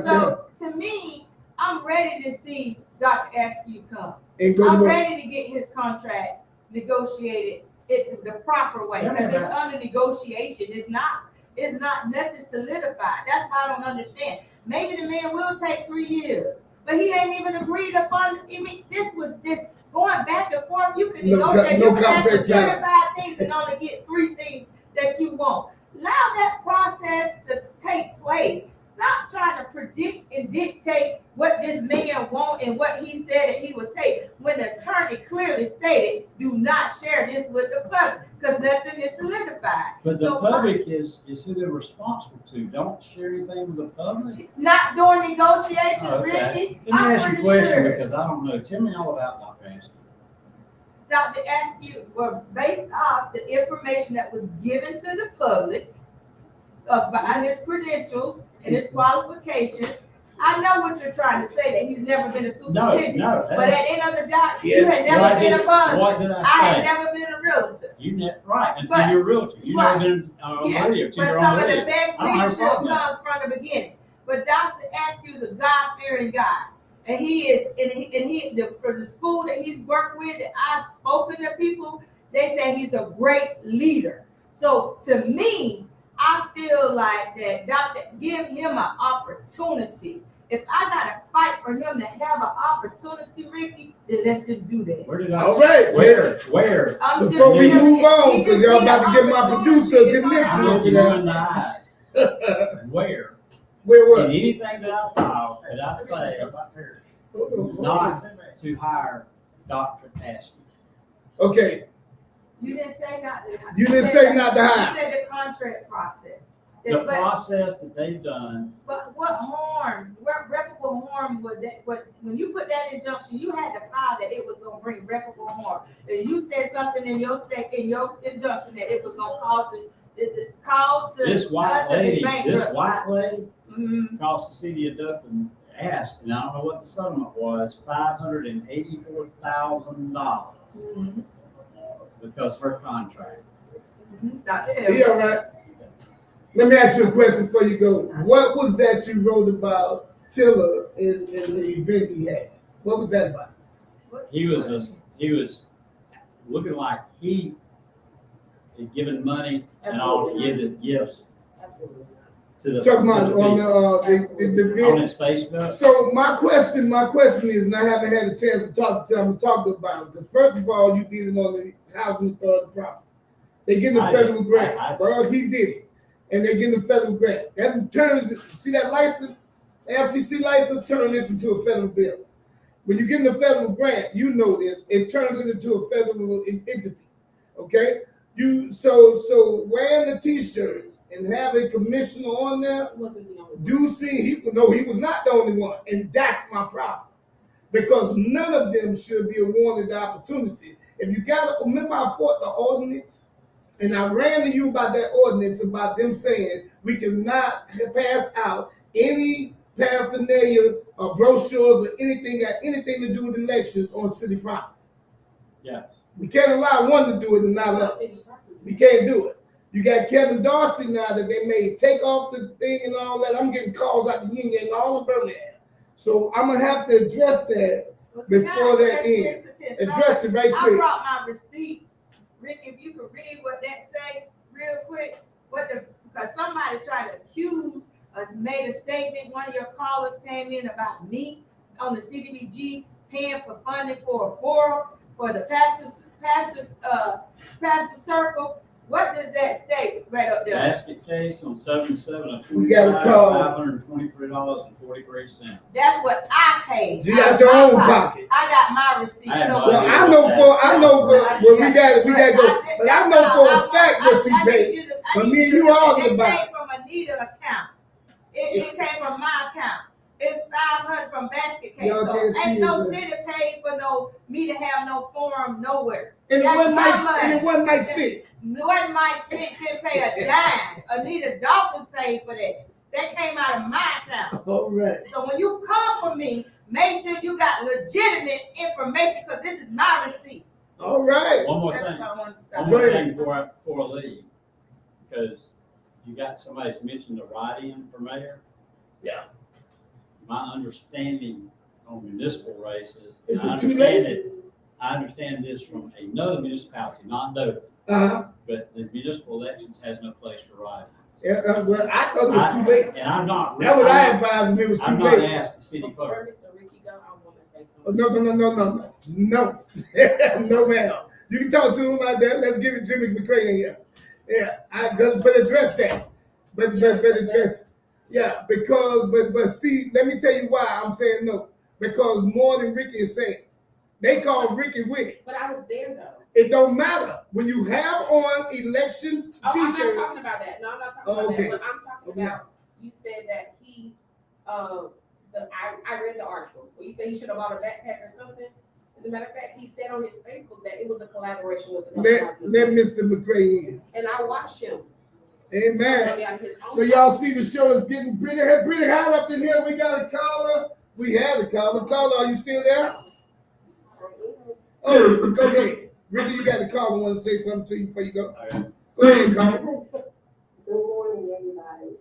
So to me, I'm ready to see Dr. Askew come. And go I'm to work. ready to get his contract negotiated the proper way, because it's under negotiation. It's not nothing solidified. That's why I don't understand. Maybe the man will take 3 years, but he ain't even agreed upon. I mean, this was just going back and forth. You can negotiate. You can ask for 25 things and only get 3 things that you want. Allow that process to take place. Stop trying to predict and dictate what this man wants and what he said that he would take, when the attorney clearly stated, do not share this with the public, because nothing is solidified. But the So, public is who they're responsible to. Don't share anything with the public. not doing negotiations, Okay. Ricky. Let me I'm ask you a pretty question sure because I don't know. Tell me all about Dr. Askew. Dr. Askew were based off the information that was given to the public about his credentials and his qualifications. I know what you're trying to say, that he's never been a superintendent. No. But at the end of the day, you Yes. had never been a buzzer. What did I I had say? never been a realtor. Right, until But- you're a realtor. You right. never been a Yeah, radio, but till you're some on of radio. the best I don't have a leadership problem with comes from the beginning. But Dr. Askew is a God-fearing guy. And he is, for the school that he's worked with, that I've spoken to people, they say he's a great leader. So to me, I feel like that give him an opportunity. If I gotta fight for him to have an opportunity, Ricky, then let's just do that. Where did I? All right. Where? I'm just Before we saying, move on, he because just y'all need about an to get my opportunity producer to connection find I'm over out. looking there. in the eyes. Where? Where In what? anything that I file, that I say about her, not to hire Dr. Askew. Okay, You didn't say not to hire. you didn't say not to You hire. said the contract process. The But process that they've done, what reputable harm would that, when you put that injunction, you had to file that it was gonna bring reputable harm. And you said something in your injunction that it was gonna cause this white us to be lady, bankrupt. Mhm. cost the city of Dothan asked, and I don't know what the settlement was, $584,000 Mhm. because her contract. Mhm. That's it. He all right. Let me ask you a question before you go. What was that you wrote about Tiller in the event he had? What was that about? He was looking like he had given money and all to give the gifts Absolutely. to the. Talking about to the on people. the On event. his Facebook. So my question is, and I haven't had a chance to talk to him about it. Because first of all, you did it on the housing authority property. They getting a I federal did. grant, I- bro. He did it, and they getting a federal grant. That turns, see that license, the FTC license, turn this into a federal bill. When you get a federal grant, you know this. It turns it into a federal entity. Okay, so wearing the T-shirts and have a commissioner on there. Do see he was not the only one, and that's my problem. because none of them should be awarded the opportunity. If you got to remember, I fought the ordinance, and I ran to you about that ordinance about them saying we cannot pass out any paraphernalia or brochures or anything that anything to do with elections on city property. Yeah. We can't allow one to do it and not others. We can't do it. You got Kevin Darcy now that they may take off the thing and all that. I'm getting calls out the yin yang all in Birmingham. So I'm gonna have to address that before that ends. Address it right I quick. brought my receipts. Rick, if you could read what that say real quick, because somebody tried to accuse us, made a statement. One of your callers came in about me on the CDBG paying for funding for a forum for the pastor circle. What does that state right up there? Basket case on 77 of We got a call. $523.43. That's what I paid. You got your own pocket. I got my receipt. I had no Well, idea. I know for we got to go. But I know for a fact what you paid. But me and you argued about it. It came from Anita's account. It came from my account. It's 500 from basket case. Y'all So can't see ain't no it, city paid for me to have no forum nowhere. And it That's wasn't my my money. and it wasn't my fee. What my Smith didn't pay a dime. Anita Dawkins paid for that. That came out of my account. All right. So when you come for me, make sure you got legitimate information because this is my receipt. All right. One more That's thing. what I want to One stop. more thing before I leave, because you got somebody's mentioned the write-in for mayor. Yeah. My understanding on municipal races, Is I it too late? understand this from another municipality, not Dover, but the municipal elections has no place for write-ins. Yeah, well, I thought it was too late. And I'm not. That was I advised me it was too I'm not late. asked the city clerk. Oh, no, no, ma'am. You can talk to him about that. Let's give it Jimmy McCray in here. Yeah, but address that. But address it. Yeah, because but see, let me tell you why I'm saying no. Because more than Ricky is saying, they call Ricky with it. But I was there though. It don't matter when you have on election Oh, I'm not t-shirts. talking about that. No, I'm not talking Oh, about okay. that. What I'm talking Okay. about, you said that I read the article where you said he should have bought a backpack or something. As a matter of fact, he said on his Facebook that it was a collaboration with the Let Mr. McCray in. And I watched him. Amen. On his own. So y'all see the show is getting pretty hot up in here. We got a caller. We had a caller. Caller, are you still there? Oh, go ahead. Ricky, you got the caller. I want to say something to you before you go. Okay. Go ahead, caller. Good morning, everybody.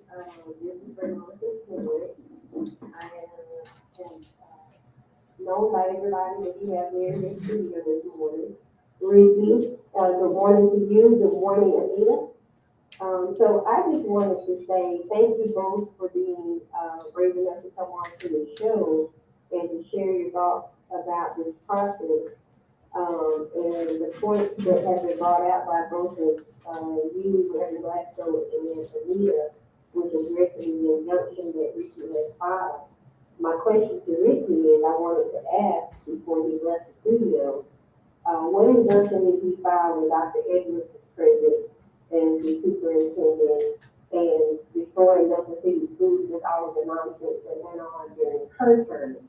This is Bernard Stewart. I am known by everybody that you have there in the studio this morning. Ricky, good morning to you. Good morning, Anita. So I just wanted to say thank you both for being brave enough to come on to the show and to share your thoughts about this process. And the points that have been brought out by both of you, Dr.Glasgow, and Anita, with addressing the injunction that Ricky has filed. My question to Ricky is, I wanted to ask before he left the studio, what injunction did he file when Dr. Edwards was president and the superintendent and destroying Delta City schools with all of the nonsense that went on during her term?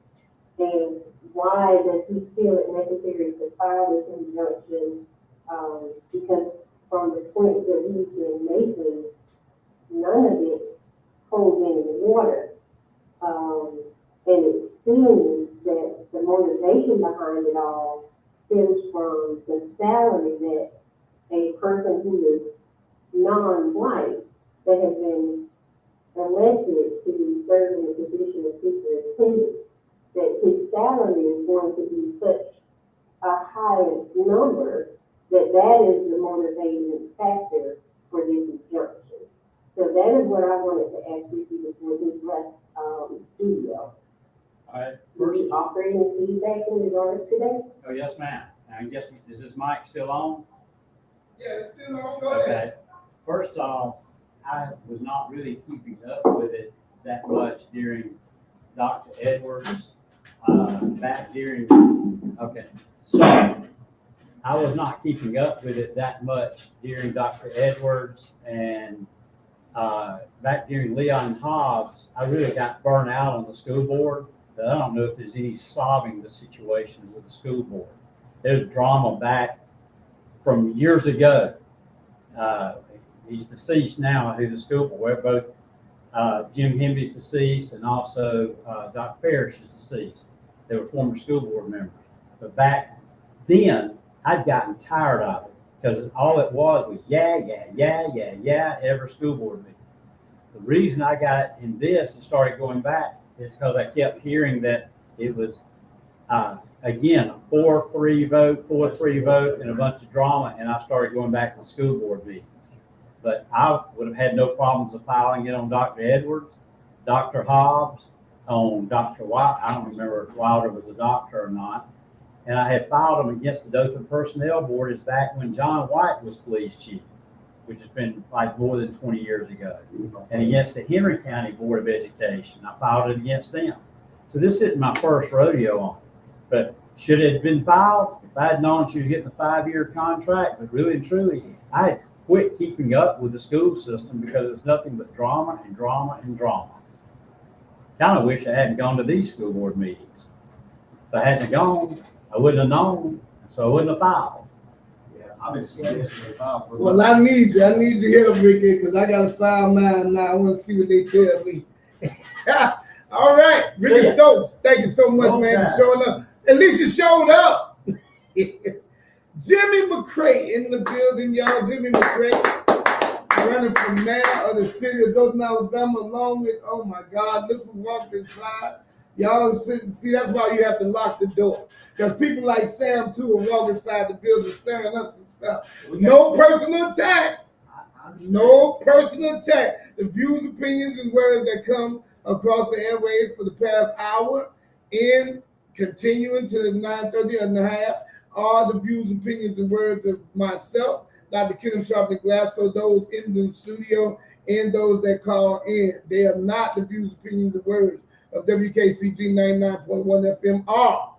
And why does he feel it necessary to file this injunction? Because from the point that he's been making, none of it holds any water. And it seems that the motivation behind it all stems from the salary that a person who is non-white that has been elected to serve in the position of superintendent, that his salary is going to be such a high number that is the motivating factor for this injunction. So that is what I wanted to ask you before this last studio. All right. Will you offer any feedback in regards to that? Oh, yes, ma'am. Now, I guess, is this mic still on? Yeah, it's still on. Go ahead. Okay. First off, I was not really keeping up with it that much during Dr. Edwards, back during, okay. So I was not keeping up with it that much during Dr. Edwards and back during Leon Hobbs. I really got burnt out on the school board but I don't know if there's any solving the situations with the school board. There's drama back from years ago. He's deceased now, who the school board, both Jim Hemby's deceased and also Dr. Parrish is deceased. They were former school board members. But back then, I'd gotten tired of it because all it was yeah, every school board meeting. The reason I got in this and started going back is because I kept hearing that it was, again, a 4-3 vote, and a bunch of drama, and I started going back to the school board meetings. But I would have had no problems of filing it on Dr. Edwards, Dr. Hobbs, on Dr. White. I don't remember if Wilder was a doctor or not. And I had filed them against the Dothan Personnel Board as back when John White was police chief, which has been like more than 20 years ago. And against the Henry County Board of Education, I filed it against them. So this isn't my first rodeo on it. But should it have been filed? If I had known she was getting a 5-year contract, but really and truly, I had quit keeping up with the school system because it was nothing but drama and drama and drama. Kind of wish I hadn't gone to these school board meetings. If I hadn't gone, I wouldn't have known, so I wouldn't have filed. Yeah, I've been suggesting they file for. Well, I need your help, Ricky, because I gotta file mine now. I want to see what they tell me. All right, Ricky Stokes, thank you so much, man, for showing up. At least you showed up. Jimmy McCray in the building, y'all. Jimmy McCray, running for mayor of the city of Dothan, Alabama, along with, oh my God, look who walked inside. Y'all see, that's why you have to lock the door. Because people like Sam, too, will walk inside the building, stirring up some stuff. No personal attacks. No personal attack. The views, opinions, and words that come across the airways for the past hour and continuing to the 9:30 and a half are the views, opinions, and words of myself, Dr. Kenneth Sharpton Glasgow, those in the studio, and those that call in. They are not the views, opinions, and words of WKCG 99.1 FM or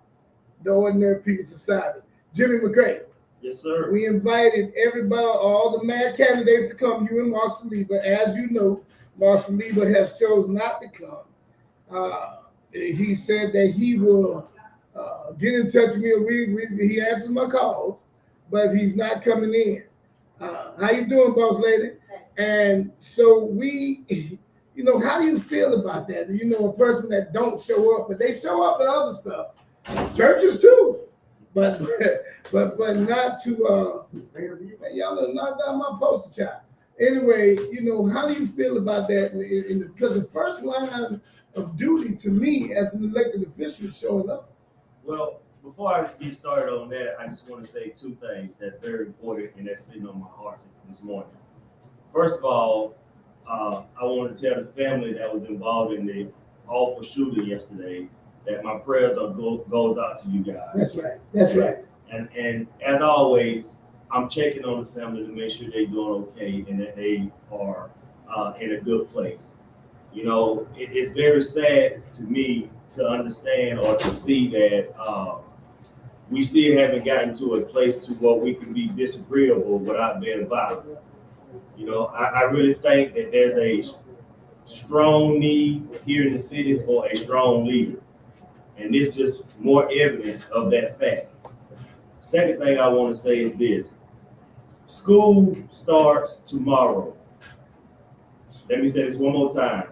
the Ordinary People Society. Jimmy McCray. Yes, sir. We invited everybody, all the mad candidates to come, you and Mark Saliba. As you know, Mark Saliba has chosen not to come. He said that he will get in touch with me. He answers my calls, but he's not coming in. How you doing, boss lady? And so we, you know, how do you feel about that? You know, a person that don't show up, but they show up with other stuff. Churches too, but not to man, y'all done knocked down my poster child. Anyway, you know, how do you feel about that? Because the first line of duty to me as an elected official is showing up. Well, before I get started on that, I just want to say two things that's very important and that's sitting on my heart this morning. First of all, I want to tell the family that was involved in the awful shooting yesterday that my prayers goes out to you guys. That's right. That's right. And as always, I'm checking on the family to make sure they're doing okay and that they are in a good place. You know, it's very sad to me to understand or to see that we still haven't gotten to a place to where we can be disagreeable without being violent. You know, I really think that there's a strong need here in the city for a strong leader. And this is just more evidence of that fact. Second thing I want to say is this. School starts tomorrow. Let me say this one more time.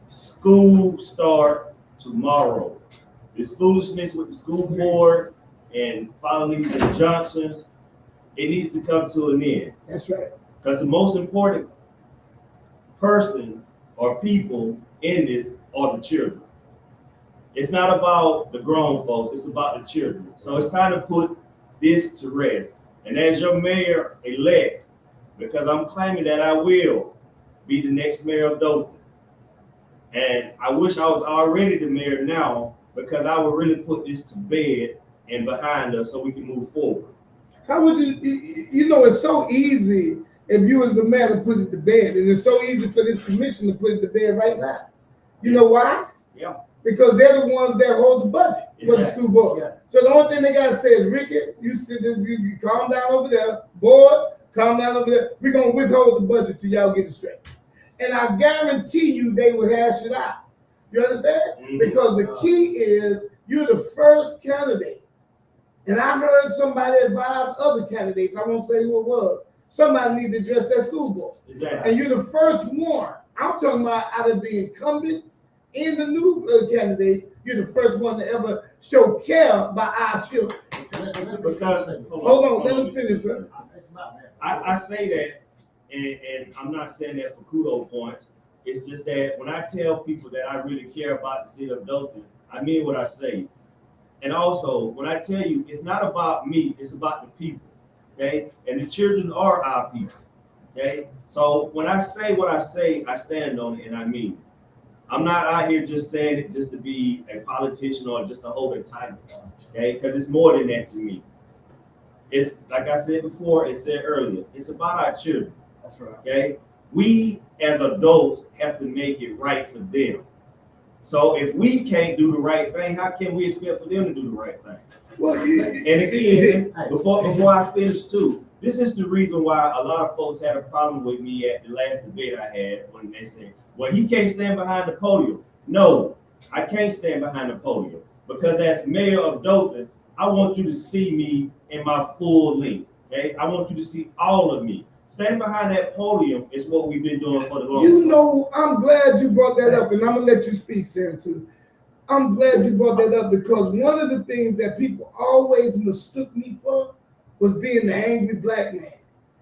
School start tomorrow. This foolishness with the school board and following these injunctions, it needs to come to an end. That's right. Because the most important person or people in this are the children. It's not about the grown folks, it's about the children. So it's time to put this to rest. And as your mayor-elect, because I'm claiming that I will be the next mayor of Dothan. And I wish I was already the mayor now, because I would really put this to bed and behind us so we can move forward. How would you know, it's so easy if you was the mayor to put it to bed, and it's so easy for this commission to put it to bed right now. You know why? Yeah. Because they're the ones that hold the budget for the school board. Yeah. So the only thing they gotta say is, Ricky, you sit there, you calm down over there, board, calm down over there. We're gonna withhold the budget till y'all get it straight. And I guarantee you they will hash it out. You understand? Mhm. Because the key is you're the first candidate. And I heard somebody advise other candidates, I won't say who it was, somebody need to address that school board. Exactly. And you're the first one. I'm talking about out of the incumbents and the new candidates, you're the first one to ever show care by our children. Because Hold on, let me finish, sir. It's about that. I say that, and I'm not saying that for kudo points. It's just that when I tell people that I really care about the city of Dothan, I mean what I say. And also, when I tell you, it's not about me, it's about the people, okay? And the children are our people, okay? So when I say what I say, I stand on it and I mean it. I'm not out here just saying it just to be a politician or just to hold a title, okay? Because it's more than that to me. It's like I said before and said earlier, it's about our children. That's right. Okay? We as adults have to make it right for them. So if we can't do the right thing, how can we expect for them to do the right thing? Well, And again, before I finish too, this is the reason why a lot of folks had a problem with me at the last debate I had when they said, well, he can't stand behind the podium. No, I can't stand behind the podium because as mayor of Dothan, I want you to see me in my full length, okay? I want you to see all of me. Standing behind that podium is what we've been doing for the longest. you know, I'm glad you brought that up, and I'm gonna let you speak, Sam, too. I'm glad you brought that up because one of the things that people always mistook me for was being the angry black man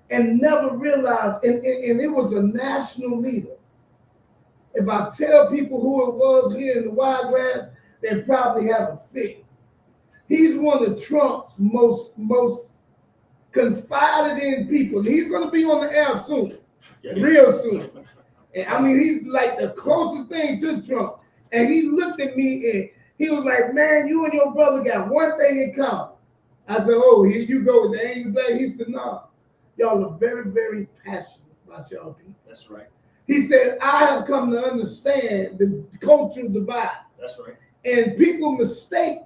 and never realized, and it was a national leader. If I tell people who it was here in the Wiregrass, they'd probably have a fit. He's one of Trump's most confided in people. He's going to be on the air soon, real soon. And I mean, he's like the closest thing to Trump. And he looked at me and he was like, man, you and your brother got one thing in common. I said, oh, here you go with the angry black. He said, no, y'all are very, very passionate about y'all people. That's right. He said, I have come to understand the cultural divide. That's right. And people mistake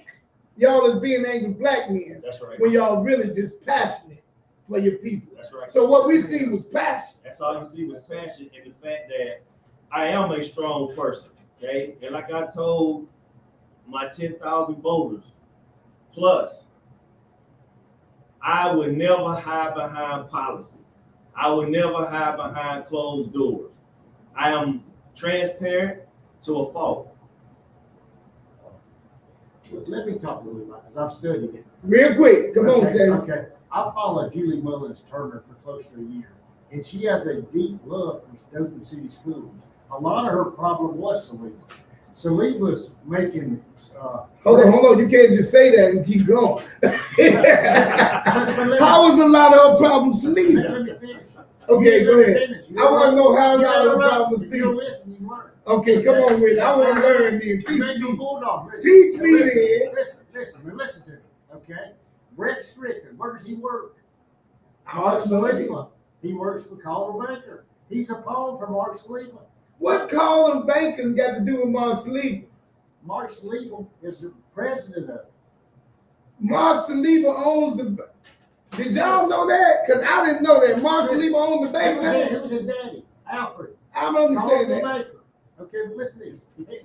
y'all as being angry black men. That's right. When y'all really just passionate for your people. That's right. So what we see was passion. That's all you see was passion and the fact that I am a strong person, okay? And like I told my 10,000 voters plus, I would never hide behind policy. I would never hide behind closed doors. I am transparent to a fault. Let me talk a little bit about this. I've studied it. Real quick, come on, Sam. Okay. I followed Julie Mullins Turner for close to a year, and she has a deep love for Dothan City Schools. A lot of her problem was Saliba. Saliba's making. Hold on. You can't just say that and keep going. How was a lot of her problems Saliba? Let me finish. Okay, go ahead. I want to know how a You lot of her interrupt. problems If you don't Saliba. listen, you learn. Okay, come on with it. I want to learn then. Teach Make me. a bulldog. Listen. Teach me Listen, then. listen to me, okay? Brett Strickland, where does he work? Mark Saliba. He works for Calder Baker. He's a pawn for Mark Saliba. What Colin Bankers got to do with Mark Saliba? Mark Saliba is the president of it. Mark Saliba owns the. Did y'all know that? Because I didn't know that. Mark Saliba owns the bank now. Who's his daddy? Alfred. I don't understand that. Baker. Okay, but listen to this.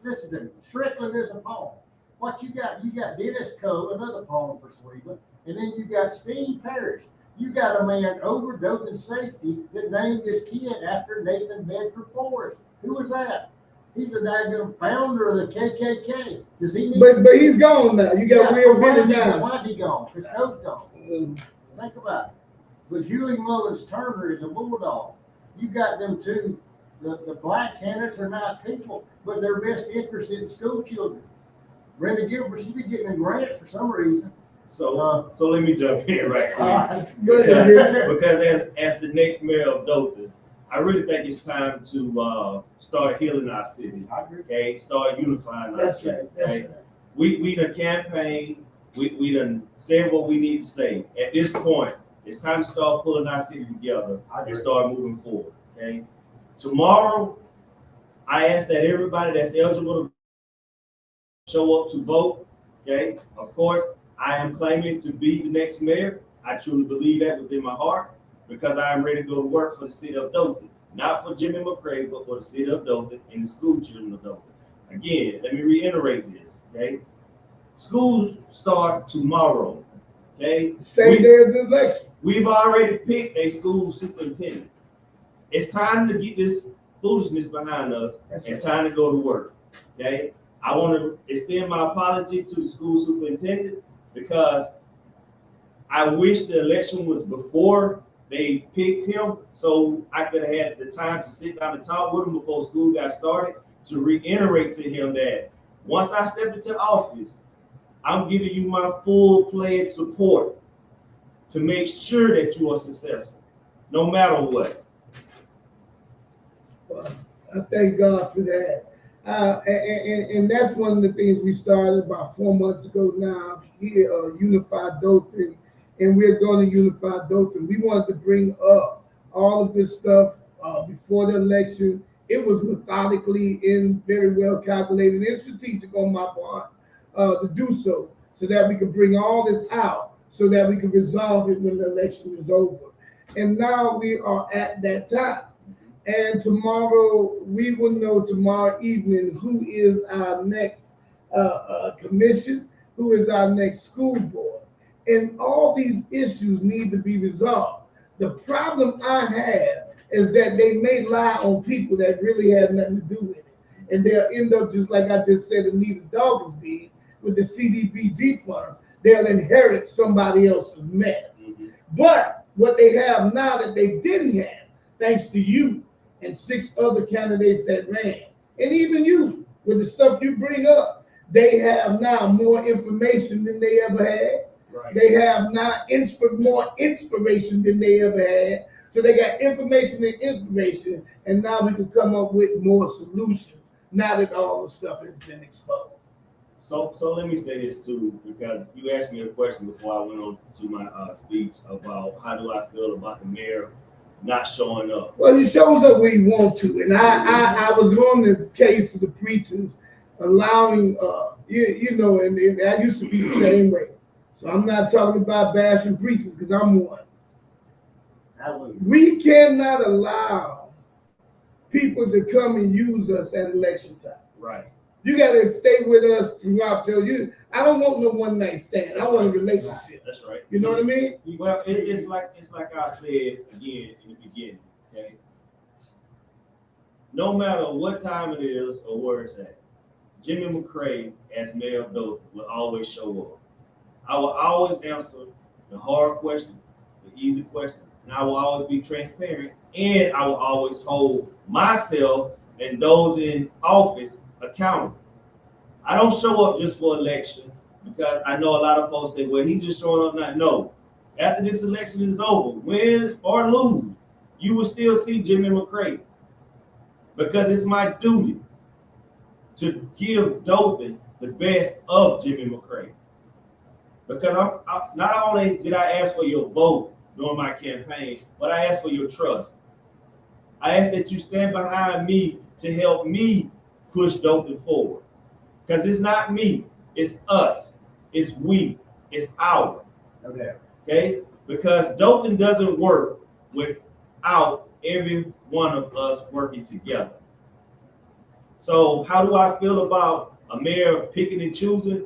Listen to me. Strickland is a pawn. What you got? You got Dennis Coe, another pawn for Saliba, and then you got Steve Parrish. You got a man over Dothan Safety that named his kid after Nathan Bedford Forrest. Who was that? He's a daggone founder of the KKK. Does he need? But he's gone now. You got Will Bennett now. Why is he gone? His coach gone. Think about it. But Julie Mullins Turner is a bulldog. You got them two. The black candidates are nice people, but they're best interested in school children. Brenda Gilbert, she be getting a grant for some reason. So let me jump in right quick. Go ahead. Because as the next mayor of Dothan, I really think it's time to start healing our city. Okay, start unifying our city. Okay? We done campaigned, we done said what we need to say. At this point, it's time to start pulling our city together and start moving forward. Okay. Tomorrow, I ask that everybody that's eligible to show up to vote. Okay. Of course, I am claiming to be the next mayor. I truly believe that within my heart because I am ready to go to work for the city of Dothan. Not for Jimmy McCray, but for the city of Dothan and the school children of Dothan. again, let me reiterate this, okay? School start tomorrow, okay? Same day as the election. We've already picked a school superintendent. It's time to get this foolishness behind us That's and right. time to go to work, okay? I want to extend my apology to the school superintendent because I wish the election was before they picked him, so I could have had the time to sit down and talk with him before school got started, to reiterate to him that once I step into office, I'm giving you my full-fledged support to make sure that you are successful, no matter what. Well, I thank God for that. And that's one of the things we started about 4 months ago now here, Unified Dothan, and we're going to unify Dothan. We wanted to bring up all of this stuff before the election. It was methodically and very well calculated and strategic on my part to do so that we could bring all this out, so that we could resolve it when the election is over. And now we are at that time. And tomorrow, we will know tomorrow evening who is our next commission, who is our next school board. And all these issues need to be resolved. The problem I have is that they may lie on people that really have nothing to do with it. And they'll end up just like I just said Anita Dawkins did with the CDBG funds. They'll inherit somebody else's mess. But what they have now that they didn't have, thanks to you and 6 other candidates that ran, and even you, with the stuff you bring up, they have now more information than they ever had. Right. They have now more inspiration than they ever had. So they got information and inspiration, and now we can come up with more solutions now that all the stuff has been exposed. So let me say this too, because you asked me a question before I went on to my speech about how do I feel about the mayor not showing up. Well, he shows up where he wants to, and I was on the case of the preachers allowing, and I used to be the same way. So I'm not talking about bashing preachers because I'm one. We cannot allow people to come and use us at election time. Right. You got to stay with us throughout till you. I don't want no one night stand. I want a relationship. That's right. You know what I mean? Well, it's like I said again in the beginning. Okay. No matter what time it is or where it's at, Jimmy McCray as mayor of Dothan will always show up. I will always answer the hard question, the easy question, and I will always be transparent, and I will always hold myself and those in office accountable. I don't show up just for election because I know a lot of folks say, well, he's just showing up now. No. After this election is over, win or lose, you will still see Jimmy McCray because it's my duty to give Dothan the best of Jimmy McCray. Because not only did I ask for your vote during my campaign, but I asked for your trust. I ask that you stand behind me to help me push Dothan forward. Because it's not me, it's us, it's we, it's our. Okay? Because Dothan doesn't work without every one of us working together. So how do I feel about a mayor picking and choosing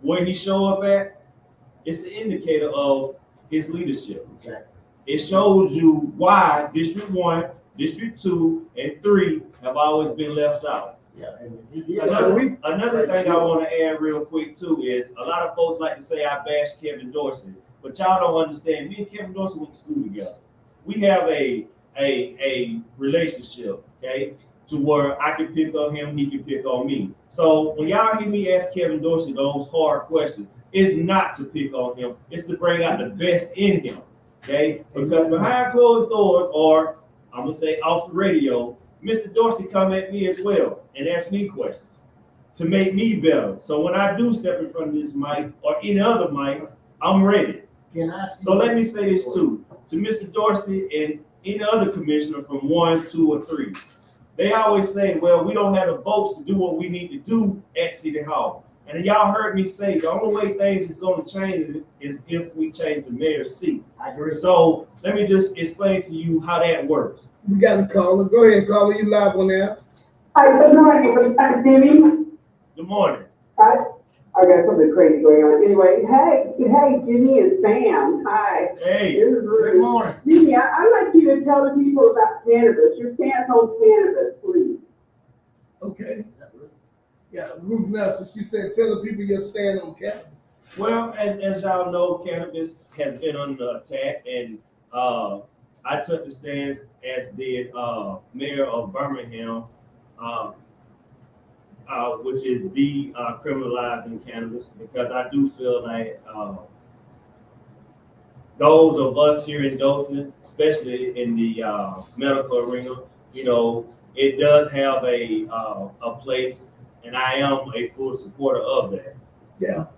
where he show up at? It's an indicator of his leadership. Exactly. It shows you why District 1, District 2, and 3 have always been left out. Yeah, Another thing I want to add real quick too is a lot of folks like to say I bashed Kevin Dorsey, but y'all don't understand. Me and Kevin Dorsey went to school together. We have a relationship, okay, to where I can pick on him, he can pick on me. So when y'all hear me ask Kevin Dorsey those hard questions, it's not to pick on him, it's to bring out the best in him, okay? Because behind closed doors, or I'm gonna say off the radio, Mr. Dorsey come at me as well and ask me questions to make me better. So when I do step in front of this mic or any other mic, I'm ready. So let me say this too, to Mr. Dorsey and any other commissioner from 1, 2, or 3. They always say, well, we don't have the votes to do what we need to do at City Hall. And y'all heard me say the only way things is going to change is if we change the mayor's seat. I agree. So let me just explain to you how that works. We got a caller. Go ahead, caller. You live on there. Hi, good morning, Jimmy. Good morning. Hi. I got something crazy going on. Anyway, hey, Jimmy and Sam. Hi. Hey, This is Good Ruth. morning. Jimmy, I'd like you to tell the people about cannabis. Your stance on cannabis, please. Okay, yeah, Ruth Nelson, she said, tell the people your stand on cannabis. well, as y'all know, cannabis has been under attack, and I took the stance, as did Mayor of Birmingham, uh, which is criminalizing cannabis, because I do feel like those of us here in Dothan, especially in the medical arena, you know, it does have a place, and I am a full supporter of that.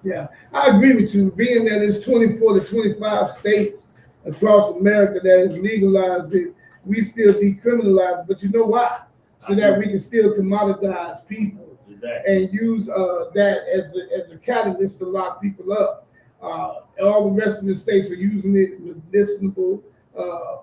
Yeah, I agree with you. Being that it's 24 to 25 states across America that has legalized it, we still decriminalize it. But you know why? So that we can still commoditize people Exactly. and use that as a catalyst to lock people up. All the rest of the states are using it medicinable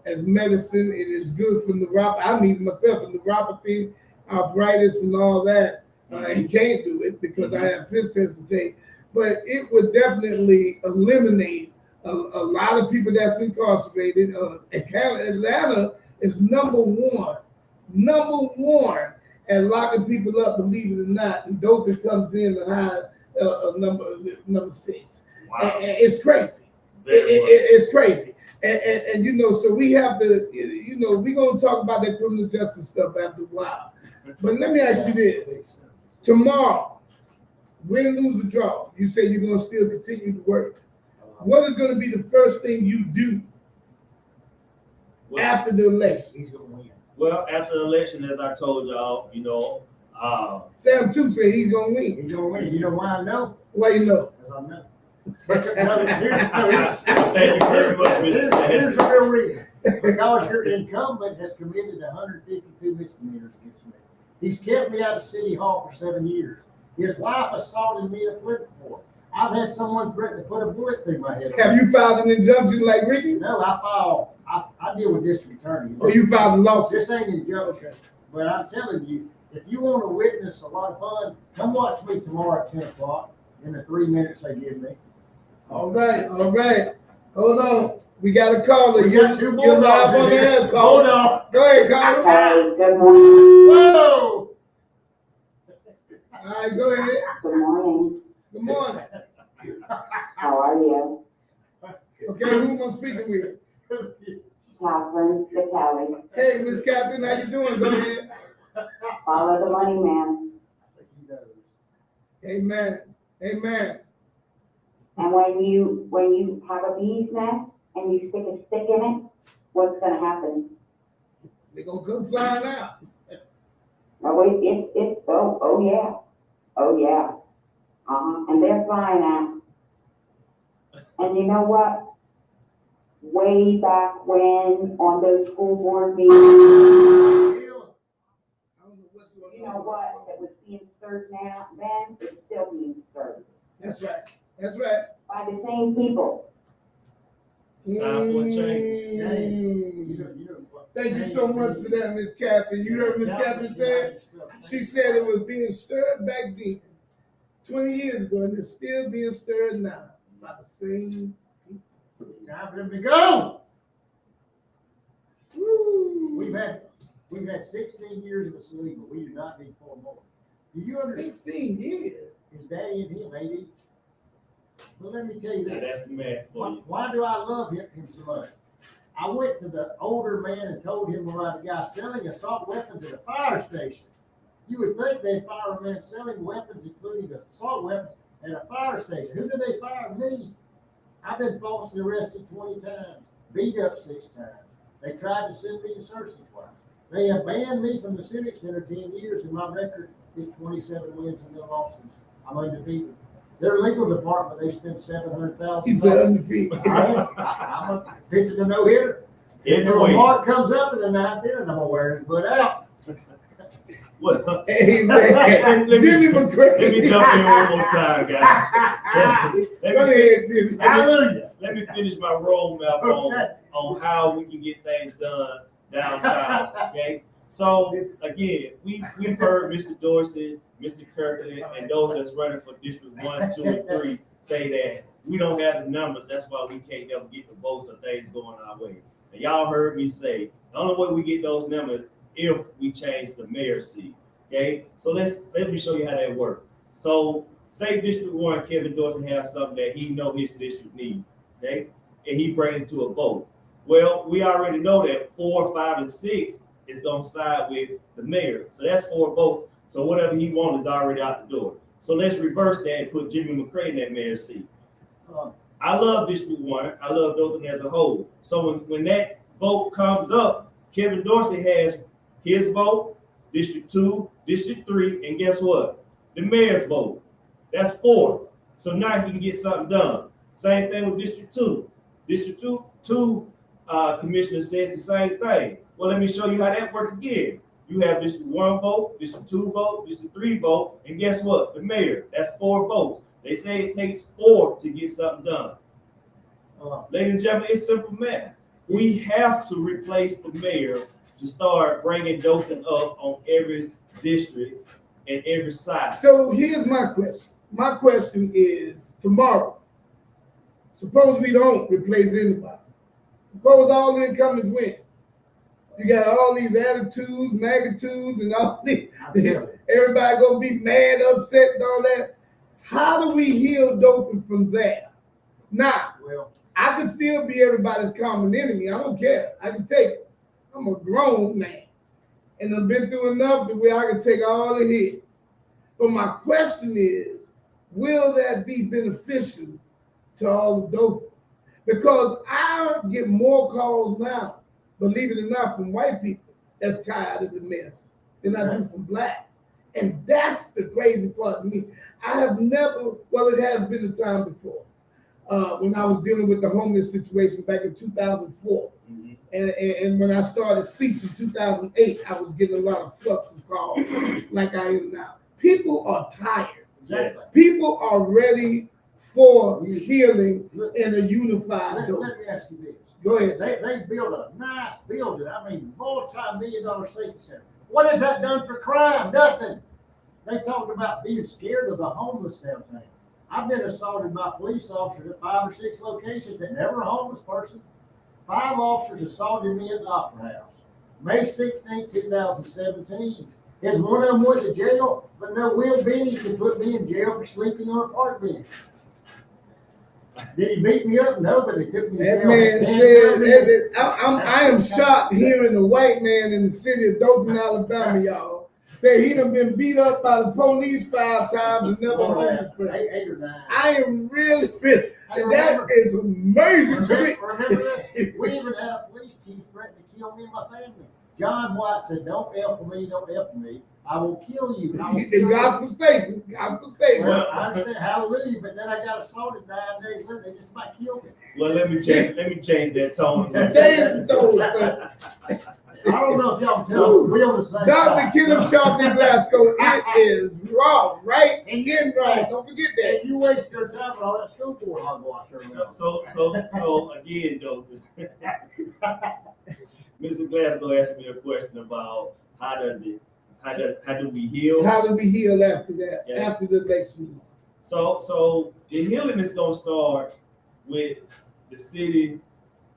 as medicine. It is good for neuropathy. I need myself a neuropathy, arthritis, and all that. And can't do it because I have pill sensitivity. But it would definitely eliminate a lot of people that's incarcerated. Atlanta is number one at locking people up, believe it or not. And Dothan comes in at high number 6. Wow. And it's crazy. It's crazy. And you know, so we have to, you know, we're going to talk about that criminal justice stuff after a while. But let me ask you this. Tomorrow, win, lose, or draw, you say you're going to still continue to work. What is going to be the first thing you do after the election? He's gonna win. Well, after the election, as I told y'all, you know, Sam too said he's going to win. He's gonna win. You know why I know? Why you know? Because I know. Here's thank you very much, Mr. Sanders. the real reason. Because your incumbent has committed 152 misdemeanors against me. He's kept me out of City Hall for 7 years. His wife assaulted me at Flint before. I've had someone threaten to put a bullet through my head. Have you filed an injunction like Ricky? No, I deal with district attorney. Or you filed a lawsuit? This ain't injunction. But I'm telling you, if you want to witness a lot of fun, come watch me tomorrow at 10 o'clock in the 3 minutes they give me. All right. Hold on. We got a caller. We got two more You're live on the air, Hold caller. on. Go ahead, caller. Hey, good morning. Whoa! All right, go ahead. Good morning. Good morning. How are you? Okay, who am I speaking with? Catherine Kelly. Hey, Miss Captain, how you doing? Go ahead. Follow the money, man. Amen. And when you have a bee's nest and you stick a stick in it, what's gonna happen? They're gonna come flying out. No, oh yeah. And they're flying out. And you know what? Way back when on those school board meetings, I don't know what's going on. you know what? It was being stirred now, then it's still being stirred That's right. by the same people. Time for a change. Thank you so much for that, Miss Captain. You heard Miss Captain say? She said it was being stirred back then, 20 years ago, and it's still being stirred now by the same people. Time for them to go. Woo. We've had 16 years of this legal. We do not need 4 more. Do you understand? 16 years. His daddy and him 8 each. Well, let me tell you Now, this. that's mad for you. Why do I love him so much? I went to the older man and told him about a guy selling assault weapons at a fire station. You would think they'd fire a man selling weapons, including assault weapons, at a fire station. Who did they fire? Me. I've been falsely arrested 20 times, beat up 6 times. They tried to send me to Cersei twice. They have banned me from the Civic Center 10 years, and my record is 27 wins and no losses. I'm undefeated. Their legal department, they spend $700,000. He said undefeated. I'm a pitching a no-hitter. If the Anyway, mark comes up in the 9th inning, I'm gonna wear his butt out. well, Amen. Jimmy McCray. let me jump in one more time, guys. Go ahead, Jimmy. Hallelujah. Let me finish my roadmap Okay. on how we can get things done downtown, okay? So again, we've heard Mr. Dorsey, Mr. Kirkland, and those that's running for District 1, 2, and 3 say that we don't have the numbers. That's why we can't never get the votes or things going our way. And y'all heard me say the only way we get those numbers if we change the mayor's seat. Okay, so let me show you how that works. So say District 1, Kevin Dorsey has something that he know his district needs, okay, and he brings it to a vote. Well, we already know that 4, 5, and 6 is gonna side with the mayor. So that's 4 votes. So whatever he wants is already out the door. So let's reverse that and put Jimmy McCray in that mayor's seat. I love District 1. I love Dothan as a whole. So when that vote comes up, Kevin Dorsey has his vote, District 2, District 3, and guess what? The mayor's vote. That's 4. So now he can get something done. Same thing with District 2. District 2 commissioner says the same thing. Well, let me show you how that works again. You have District 1 vote, District 2 vote, District 3 vote, and guess what? The mayor. That's 4 votes. They say it takes 4 to get something done. Ladies and gentlemen, it's simple math. We have to replace the mayor to start bringing Dothan up on every district and every side. So here's my question. My question is tomorrow. Suppose we don't replace anybody. Suppose all the incumbents win. You got all these attitudes, magnitudes, and all these. Everybody gonna be mad, upset, and all that. How do we heal Dothan from there? Now, I can still be everybody's common enemy. I don't care. I can take it. I'm a grown man. And I've been through enough to where I can take all the hits. But my question is, will that be beneficial to all of Dothan? Because I get more calls now, believe it or not, from white people that's tired of the mess than I do from blacks. And that's the crazy part to me. I have never, well, it has been a time before, when I was dealing with the homeless situation back in 2004. Mm-hmm. And when I started SEEK in 2008, I was getting a lot of flux of calls like I am now. People are tired. Exactly. People are ready for healing in a unified Dothan. Let me ask you this. Go ahead. They built a nice building. I mean, multi-million-dollar safety center. What has that done for crime? Nothing. They talked about being scared of the homeless downtown. I've been assaulted by police officers at 5 or 6 locations that never a homeless person. 5 officers assaulted me at the Opera House. May 16, 2017. As one of them went to jail, but no Will Benny could put me in jail for sleeping on a park bench. Did he beat me up? No, but they took me to jail. That man said, I am shocked hearing a white man in the city of Dothan, Alabama, y'all, say he done been beat up by the police 5 times and never homeless person. 8 or 9. I am really pissed. And that is amazing to me. Remember this? We even had a police chief threatening to kill me and my family. John White said, "Don't F with me, don't F with me. I will kill you." In gospel statement. Well, I understand, hallelujah, but then I got assaulted 9 days later. They just about killed me. Well, let me change that tone. Change the tone, sir. I don't know if y'all can tell me. We on the same Dr. Kenneth Dr.Glasgow, it is raw, right? And raw. Don't forget that. If you waste your time with all that school board hogwash, So again, though, Mr. Glasgow asked me a question about how do we heal? How do we heal after that? Yeah. After the election? So the healing is gonna start with the city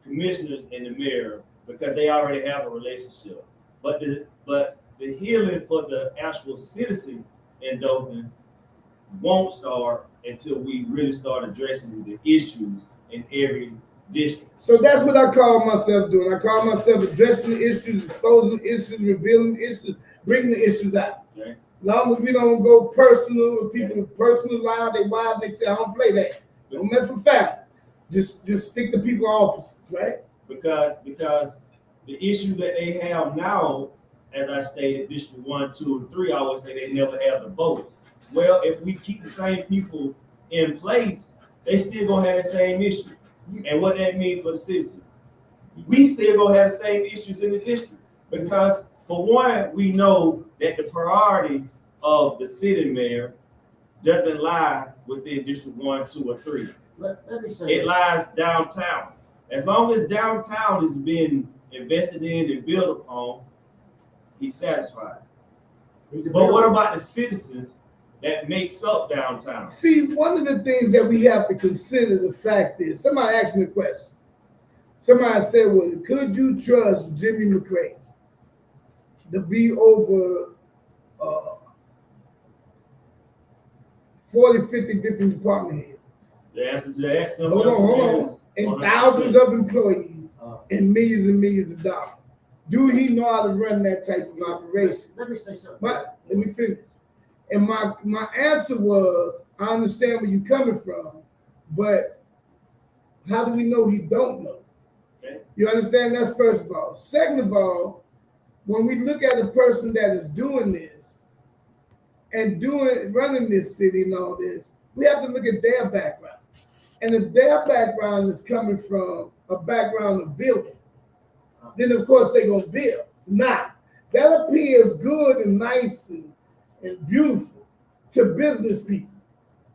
commissioners and the mayor because they already have a relationship. But the healing for the actual citizens in Dothan won't start until we really start addressing the issues in every district. So that's what I call myself doing. I call myself addressing the issues, exposing the issues, revealing the issues, bringing the issues out. Okay. As long as we don't go personal with people, personal lives, they wild, they say, I don't play that. Don't mess with families. Just stick to people offices, right? Because the issue that they have now, as I stated, District 1, 2, and 3, I always say they never have the votes. Well, if we keep the same people in place, they still gonna have the same issue. And what that means for the citizens, we still gonna have the same issues in the district because, for one, we know that the priority of the city mayor doesn't lie within District 1, 2, or 3. Let me say It lies downtown. As long as downtown is being invested in and built upon, he's satisfied. He's a But what builder. about the citizens that makes up downtown? See, one of the things that we have to consider the fact is, somebody asked me a question. Somebody said, well, could you trust Jimmy McCray to be over 40, 50 different department heads? The answer to that Hold on. And 100%. thousands of employees and millions of dollars. Do he know how to run that type of operation? Let me say something. But let me finish. And my answer was, I understand where you're coming from, but how do we know he don't know? Okay. You understand? That's first of all. Second of all, when we look at a person that is doing this and running this city and all this, we have to look at their background. And if their background is coming from a background of building, then of course they're gonna build. Now, that appears good and nice and beautiful to business people,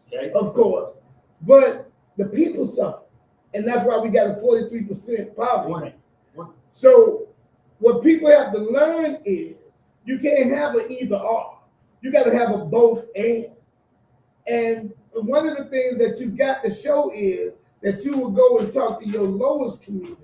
Okay. of course, but the people suffer. And that's why we got a 43% poverty. So what people have to learn is you can't have an either or. You got to have a both and. And one of the things that you got to show is that you will go and talk to your lowest community,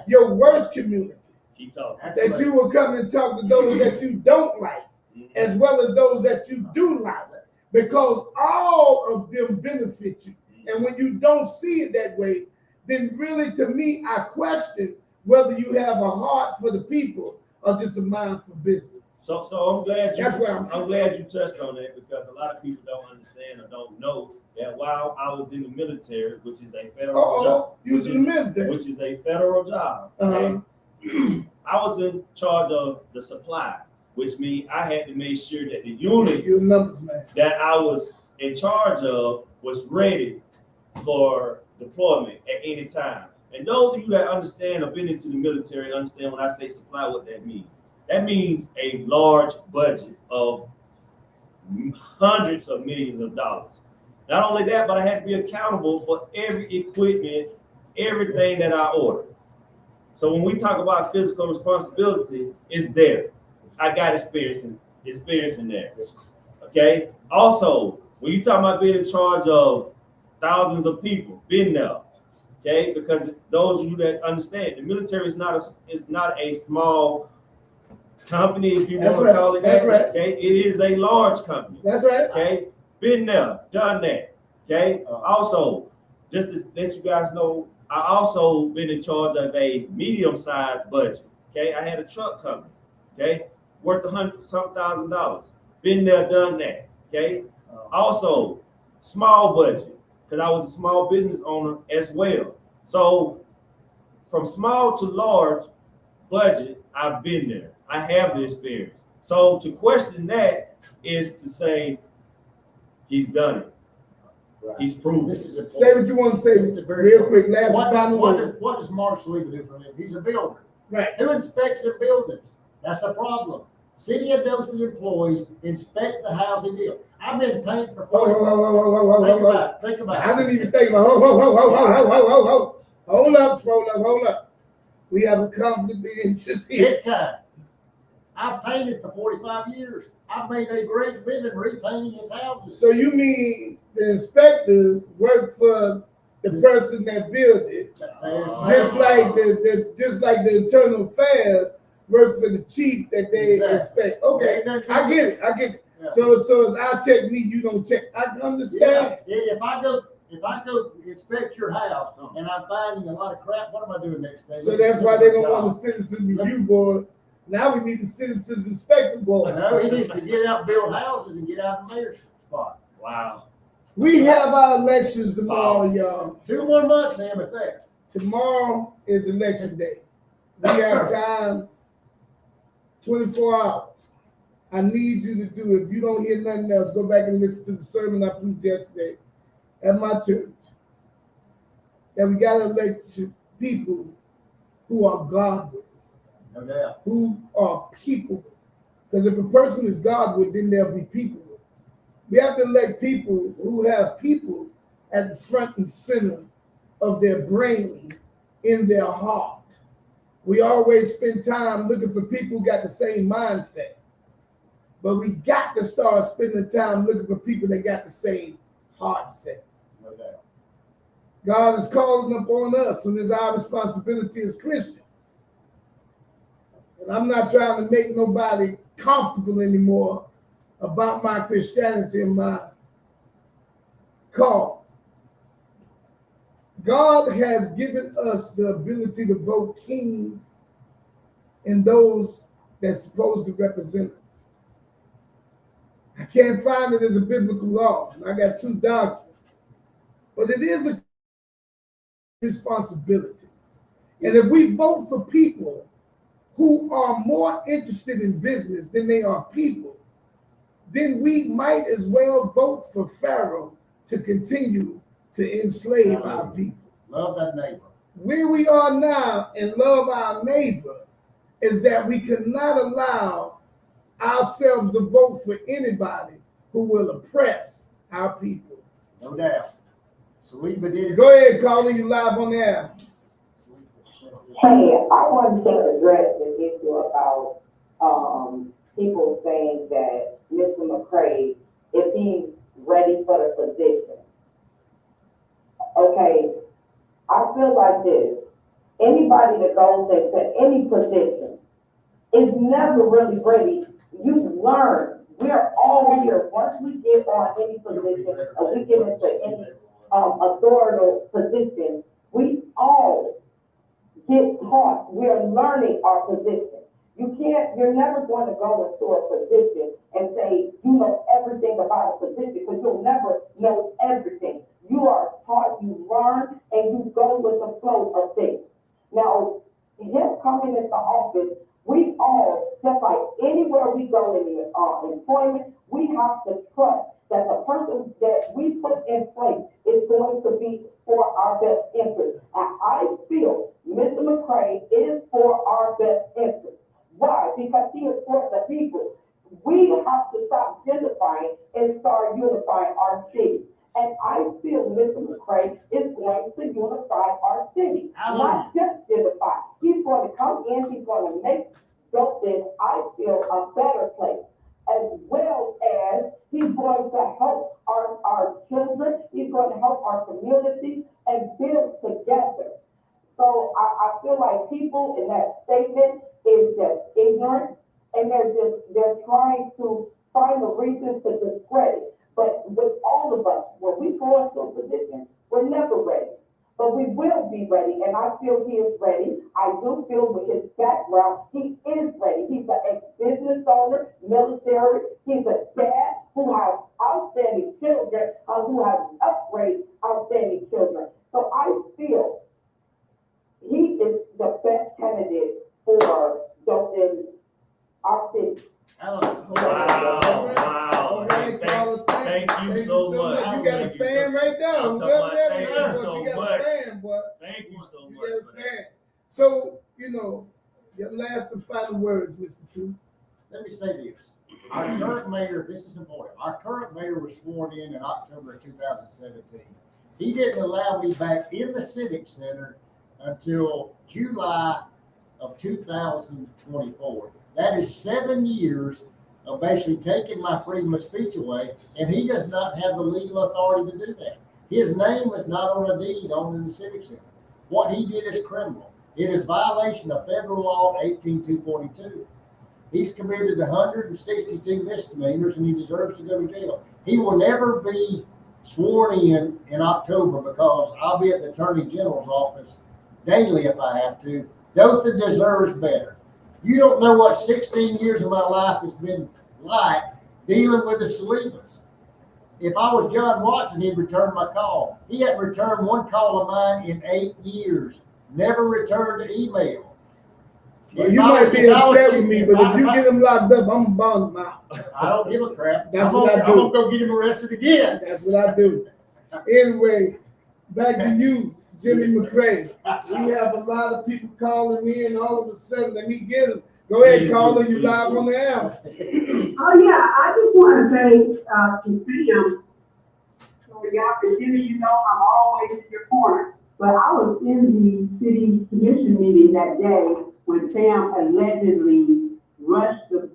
your worst community. Keep talking. That you will come and talk to those that you don't like, as well as those that you do like, because all of them benefit you. And when you don't see it that way, then really, to me, I question whether you have a heart for the people or just a mind for business. So I'm glad That's where I'm glad you touched on that, because a lot of people don't understand or don't know that while I was in the military, which is a federal job, you was in the military, which is a federal job, okay? I was in charge of the supply, which means I had to make sure that the unit your numbers, man, that I was in charge of was ready for deployment at any time. And those of you that understand or been into the military understand when I say supply, what that means. That means a large budget of hundreds of millions of dollars. Not only that, but I had to be accountable for every equipment, everything that I ordered. So when we talk about physical responsibility, it's there. I got experience in that. Okay. Also, when you talk about being in charge of thousands of people, been there. Okay, because those of you that understand, the military is not a small company, if you That's want right. to call it That's that. right. Okay, it is a large company. That's right. Okay, been there, done that. Okay, also, just to let you guys know, I also been in charge of a medium-sized budget. Okay, I had a truck company. Okay, worth $100,000. Been there, done that. Okay, also small budget, because I was a small business owner as well. So from small to large budget, I've been there. I have the experience. So to question that is to say he's done it. Right. He's proven This it. is important. Say what you want to say This is very real quick. Last What, and final what, word. does, what does Mark Sleeper do for a living? He's a builder. Right. Who inspects their buildings? That's a problem. City of Dothan employees inspect the housing deal. I've been paying for. Think about it. I didn't even think about. Hold up. We have a conflict of interest here. Big time. I've painted for 45 years. I've made a great living repainting his houses. So you mean the inspectors work for the person that built it, just like the internal affairs work for the chief that they inspect. Okay, I get it. Yeah. So as I check me, you don't check. I understand. Yeah. If I go inspect your house and I'm finding a lot of crap, what am I doing next day? So that's why they don't want a citizen review board. Now we need the citizens inspector board. No, he needs to get out and build houses and get out of the mayor's spot. Wow. We have our elections tomorrow, y'all. 2 more months, Sam, at that. Tomorrow is election day. We have time, 24 hours. I need you to do, if you don't hear nothing else, go back and listen to the sermon I preached yesterday at my church. That we got to elect people who are godly, No doubt. who are people. Because if a person is godly, then there'll be people. We have to elect people who have people at the front and center of their brain, in their heart. We always spend time looking for people who got the same mindset. But we got to start spending time looking for people that got the same heart set. No doubt. God is calling upon us, and it's our responsibility as Christians. And I'm not trying to make nobody comfortable anymore about my Christianity and my call. God has given us the ability to vote kings and those that's supposed to represent us. I can't find it as a biblical law. I got two doctrines, but it is a responsibility. And if we vote for people who are more interested in business than they are people, then we might as well vote for Pharaoh to continue to enslave our people. Love that neighbor. Where we are now and love our neighbor is that we cannot allow ourselves to vote for anybody who will oppress our people. No doubt. Saliba did it. Go ahead, calling you live on the air. Hey, I wanted to address the issue about, people saying that Mr. McCray, if he's ready for the position. Okay, I feel like this. Anybody that goes into any position is never really ready. You learn. We're all here. Once we get on any position, or we get into any authorial position, we all get taught. We're learning our position. You're never going to go into a position and say you know everything about a position, because you'll never know everything. You are taught, you learn, and you go with the flow of things. Now, him coming into office, we all, just like anywhere we go in the employment, we have to trust that the person that we put in place is going to be for our best interest. And I feel Mr. McCray is for our best interest. Why? Because he is for the people. We have to stop gentrifying and start unifying our city. And I feel Mr. McCray is going to unify our city, not just gentrify. He's going to come in, he's going to make Dothan, I feel, a better place, as well as he's going to help our children, he's going to help our community and build together. So I feel like people in that statement is just ignorant, and they're trying to find a reason to discredit. But with all of us, when we go into a position, we're never ready. But we will be ready, and I feel he is ready. I do feel with his background, he is ready. He's an ex-business owner, military. He's a dad who has outstanding children, who has upgraded outstanding children. So I feel he is the best candidate for Dothan, our city. Wow. Thank you so much. You got a fan right now. I'm talking about thank you so much. Thank you so much for that. So, your last and final words, Mr. Two. Let me say this. Our current mayor, this is important. Our current mayor was sworn in October of 2017. He didn't allow me back in the Civic Center until July of 2024. That is 7 years of basically taking my freedom of speech away, and he does not have the legal authority to do that. His name is not on a deed owned in the Civic Center. What he did is criminal. It is violation of federal law 18242. He's committed 162 misdemeanors, and he deserves to go to jail. He will never be sworn in October, because I'll be at the Attorney General's office daily if I have to. Dothan deserves better. You don't know what 16 years of my life has been like dealing with the Salibas. If I was John Watson, he'd return my call. He hadn't returned one call of mine in 8 years. Never returned an email. Well, you might be upset with me, but if you get him locked up, I'm gonna bond him out. I don't give a crap. That's what I do. I'm gonna go get him arrested again. That's what I do. Anyway, back to you, Jimmy McCray. We have a lot of people calling in. All of a sudden, let me get them. Go ahead, caller. You live on the air. Oh yeah, I just want to say to Sam, so y'all can Jimmy, I'm always in your corner. But I was in the city commission meeting that day, when Sam allegedly rushed the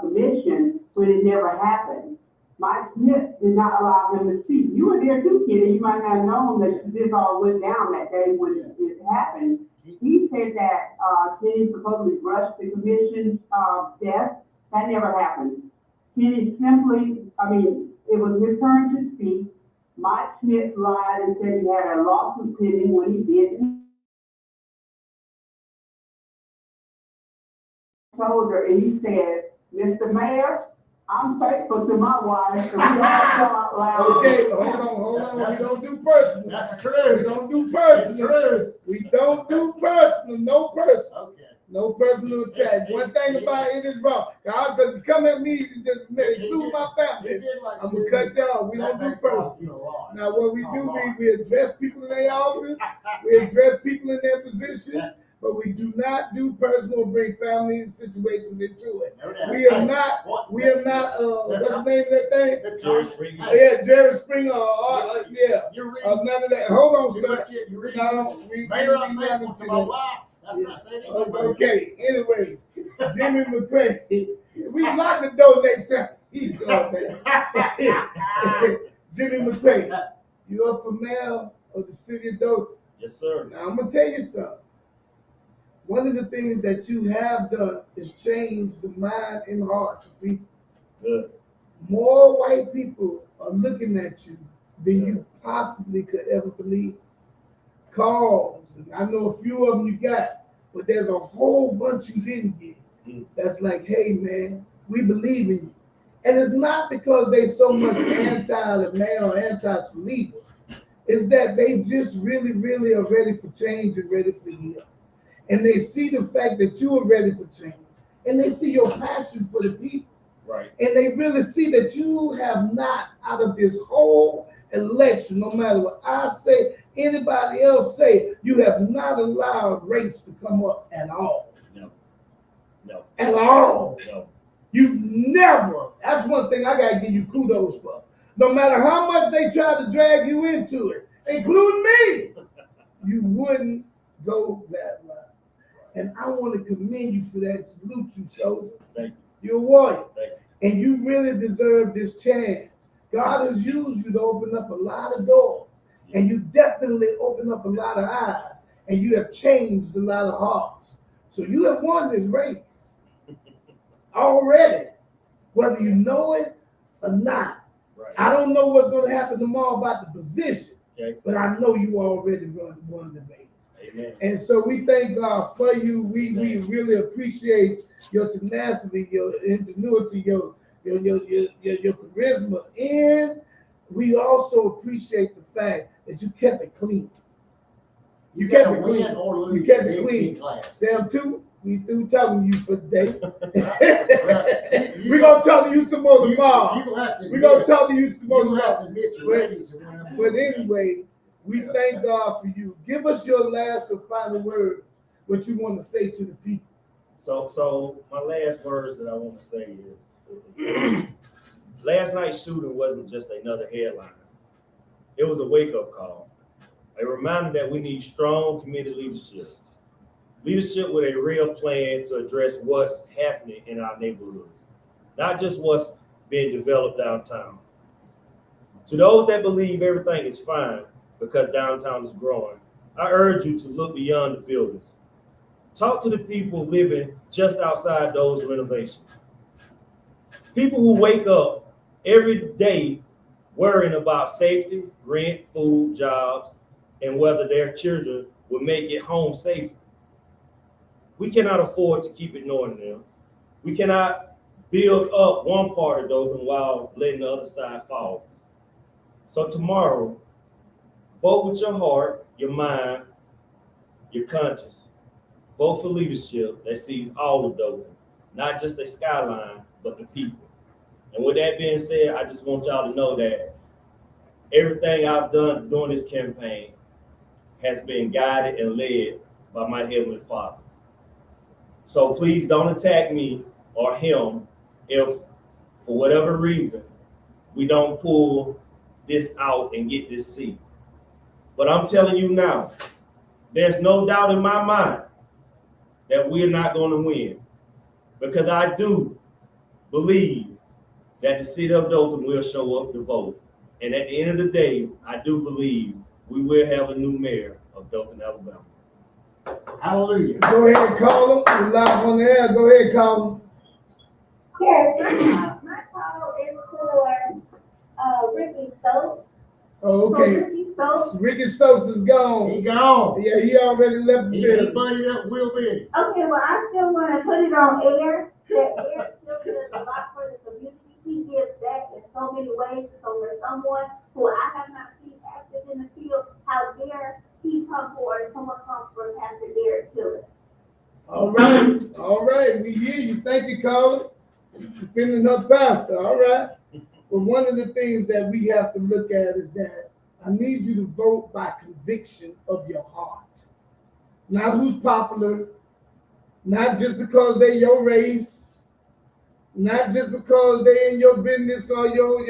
commission when it never happened. Mike Smith did not allow him to speak. You were there too, Kenny. You might not have known that this all went down that day when it happened. He said that, Kenny supposedly rushed the commission's, death. That never happened. Kenny simply, it was his turn to speak. Mike Smith lied and said he had a lawsuit pending when he didn't. Told her, and he said, Mr. Mayor, I'm faithful to my wife, and we all go out loud. Okay, hold on. We don't do personal. That's true. We don't do That's personal. true. We don't do personal. No personal. Okay. No personal attack. One thing about it is wrong. Because you come at me to just include my family, I'm gonna cut you off. We don't do personal. Now, what we do, we address people in their office, we address people in their position, but we do not do personal or bring family situations into it. We are not, what's the name of that thing? Jerry Springer. Yeah, Jerry Springer, yeah. You're reading. None of that. Hold on, You're sir. reading. No, we Mayor, didn't I'm be faithful nothing to to my that. wife. That's what I said. Okay, anyway, Jimmy McCray, we lock the door next time. He go man. Jimmy McCray, you up for mayor of the city of Dothan? Yes, sir. Now, I'm gonna tell you something. One of the things that you have done is change the mind and hearts of people. Good. More white people are looking at you than you possibly could ever believe. Calls, and I know a few of them you got, but there's a whole bunch you didn't get. That's like, hey man, we believe in you. And it's not because they so much anti the man or anti-Saliba. It's that they just really, really are ready for change and ready for healing. And they see the fact that you are ready for change. And they see your passion for the people. Right. And they really see that you have not, out of this whole election, no matter what I say, anybody else say, you have not allowed race to come up at all. No. At all. No. You never, that's one thing I gotta give you kudos for. No matter how much they try to drag you into it, including me, you wouldn't go that route. And I want to commend you for that. Salute you, soldier. Thank You're a warrior. Thank you. And you really deserve this chance. God has used you to open up a lot of doors. And you definitely opened up a lot of eyes. And you have changed a lot of hearts. So you have won this race already, whether you know it or not. Right. I don't know what's going to happen tomorrow about the position, Okay. but I know you already won the race. Amen. And so we thank God for you. We really appreciate your tenacity, your ingenuity, your charisma, and we also appreciate the fact that you kept it clean. You kept it clean. You kept it clean. Sam too, we through talking to you for the day. We're gonna talk to you some more tomorrow. We're gonna talk to you some more tomorrow. But anyway, we thank God for you. Give us your last and final word, what you want to say to the people. So my last words that I want to say is last night's shooting wasn't just another headline. It was a wake-up call. A reminder that we need strong, committed leadership. Leadership with a real plan to address what's happening in our neighborhoods, not just what's being developed downtown. To those that believe everything is fine because downtown is growing, I urge you to look beyond the buildings. Talk to the people living just outside those renovations. People who wake up every day worrying about safety, rent, food, jobs, and whether their children will make it home safely. We cannot afford to keep ignoring them. We cannot build up one part of Dothan while letting the other side fall. So tomorrow, vote with your heart, your mind, your conscience. Vote for leadership that sees all of Dothan, not just the skyline, but the people. And with that being said, I just want y'all to know that everything I've done during this campaign has been guided and led by my Heavenly Father. So please don't attack me or him if, for whatever reason, we don't pull this out and get this seat. But I'm telling you now, there's no doubt in my mind that we're not going to win. Because I do believe that the city of Dothan will show up to vote. And at the end of the day, I do believe we will have a new mayor of Dothan, Alabama. Hallelujah. Go ahead, call him. You're live on the air. Go ahead, call him. Yes, my call is for, Ricky Stokes. Oh, For okay. Ricky Stokes. Ricky Stokes is He gone. gone. Yeah, he already left the He building. buddied up Will Benny. Okay, well, I still want to put it on air. That air still does a lot for the community. He gives back in so many ways. So for someone who I have not seen active in the field, how dare he come forward, someone comes for Pastor Derek Tiller. All right. We hear you. Thank you, caller. Defending her pastor. All right. But one of the things that we have to look at is that I need you to vote by conviction of your heart. Not who's popular, not just because they your race, not just because they in your business or your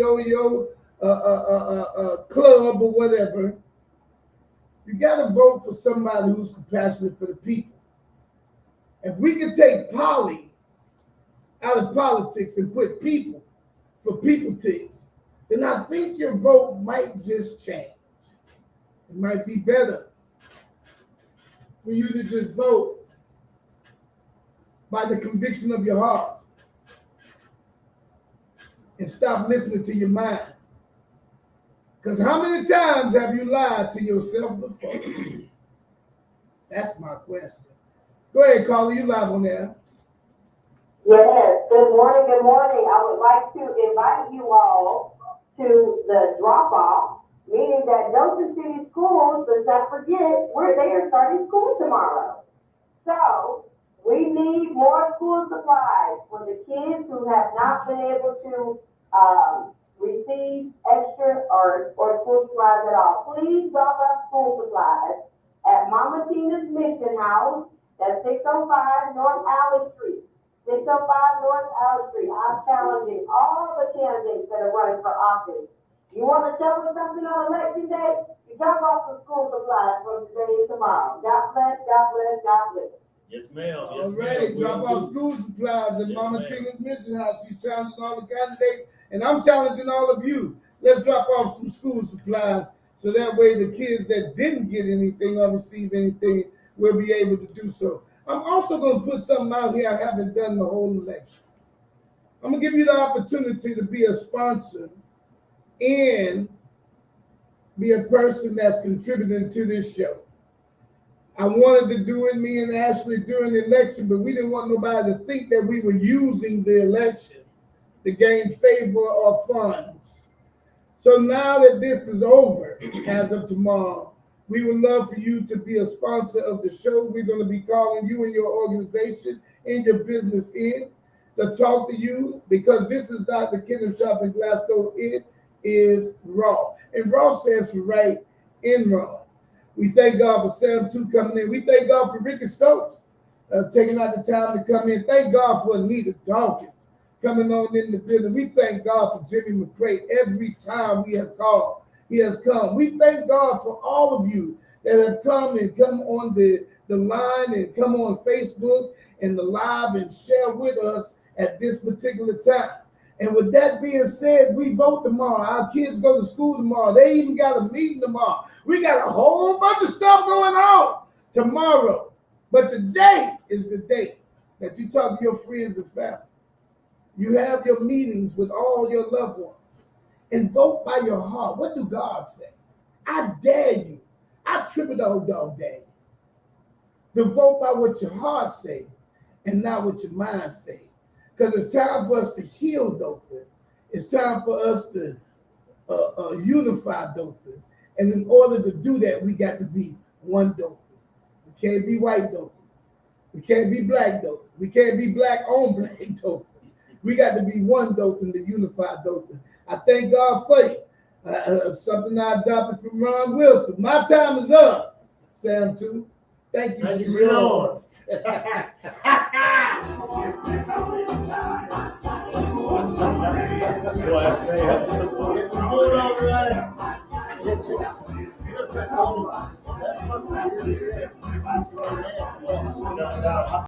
club or whatever. You got to vote for somebody who's compassionate for the people. If we could take Polly out of politics and put people for people ticks, then I think your vote might just change. It might be better for you to just vote by the conviction of your heart and stop listening to your mind. Because how many times have you lied to yourself before? That's my question. Go ahead, caller. You live on there. Yes, good morning, good morning. I would like to invite you all to the drop-off, meaning that Dothan City Schools, let's not forget, they are starting school tomorrow. So, we need more school supplies for the kids who have not been able to, receive extra or school supplies at all. Please drop off school supplies at Mama Tina's Mission House, that's 605 North Alley Street. 605 North Alley Street. I'm challenging all the candidates that are running for office. You want to tell me something on election day? You drop off some school supplies from today and tomorrow. God bless, God bless, God bless. Yes, ma'am. All right, drop off school supplies at Yes, Mama ma'am. Tina's Mission House. You challenging all the candidates, and I'm challenging all of you. Let's drop off some school supplies so that way the kids that didn't get anything or receive anything will be able to do so. I'm also going to put something out here I haven't done the whole election. I'm going to give you the opportunity to be a sponsor and be a person that's contributing to this show. I wanted to do it, me and Ashley, during the election, but we didn't want nobody to think that we were using the election to gain favor or funds. So now that this is over, as of tomorrow, we would love for you to be a sponsor of the show. We're going to be calling you and your organization and your business in to talk to you, because this is Dr. Glasgow. It is raw. And raw stands for right in raw. We thank God for Sam 2 coming in. We thank God for Ricky Stokes taking out the time to come in. Thank God for Anita Dawkins coming on in the building. We thank God for Jimmy McCray. Every time we have called, he has come. We thank God for all of you that have come and come on the line and come on Facebook and the live and share with us at this particular time. And with that being said, we vote tomorrow. Our kids go to school tomorrow. They even got a meeting tomorrow. We got a whole bunch of stuff going on tomorrow. But today is the day that you talk to your friends and family. You have your meetings with all your loved ones. And vote by your heart. What do God say? I dare you. I triple dog dare you. To vote by what your heart say and not what your mind say. Because it's time for us to heal Dothan. It's time for us to unify Dothan. And in order to do that, we got to be one Dothan. We can't be white Dothan. We can't be black Dothan. We can't be black on black Dothan. We got to be one Dothan, to unify Dothan. I thank God for you. Something I adopted from Ron Wilson. My time is up, Sam 2. Thank you. Thank you for for yours. Boy, I say, It's good all right.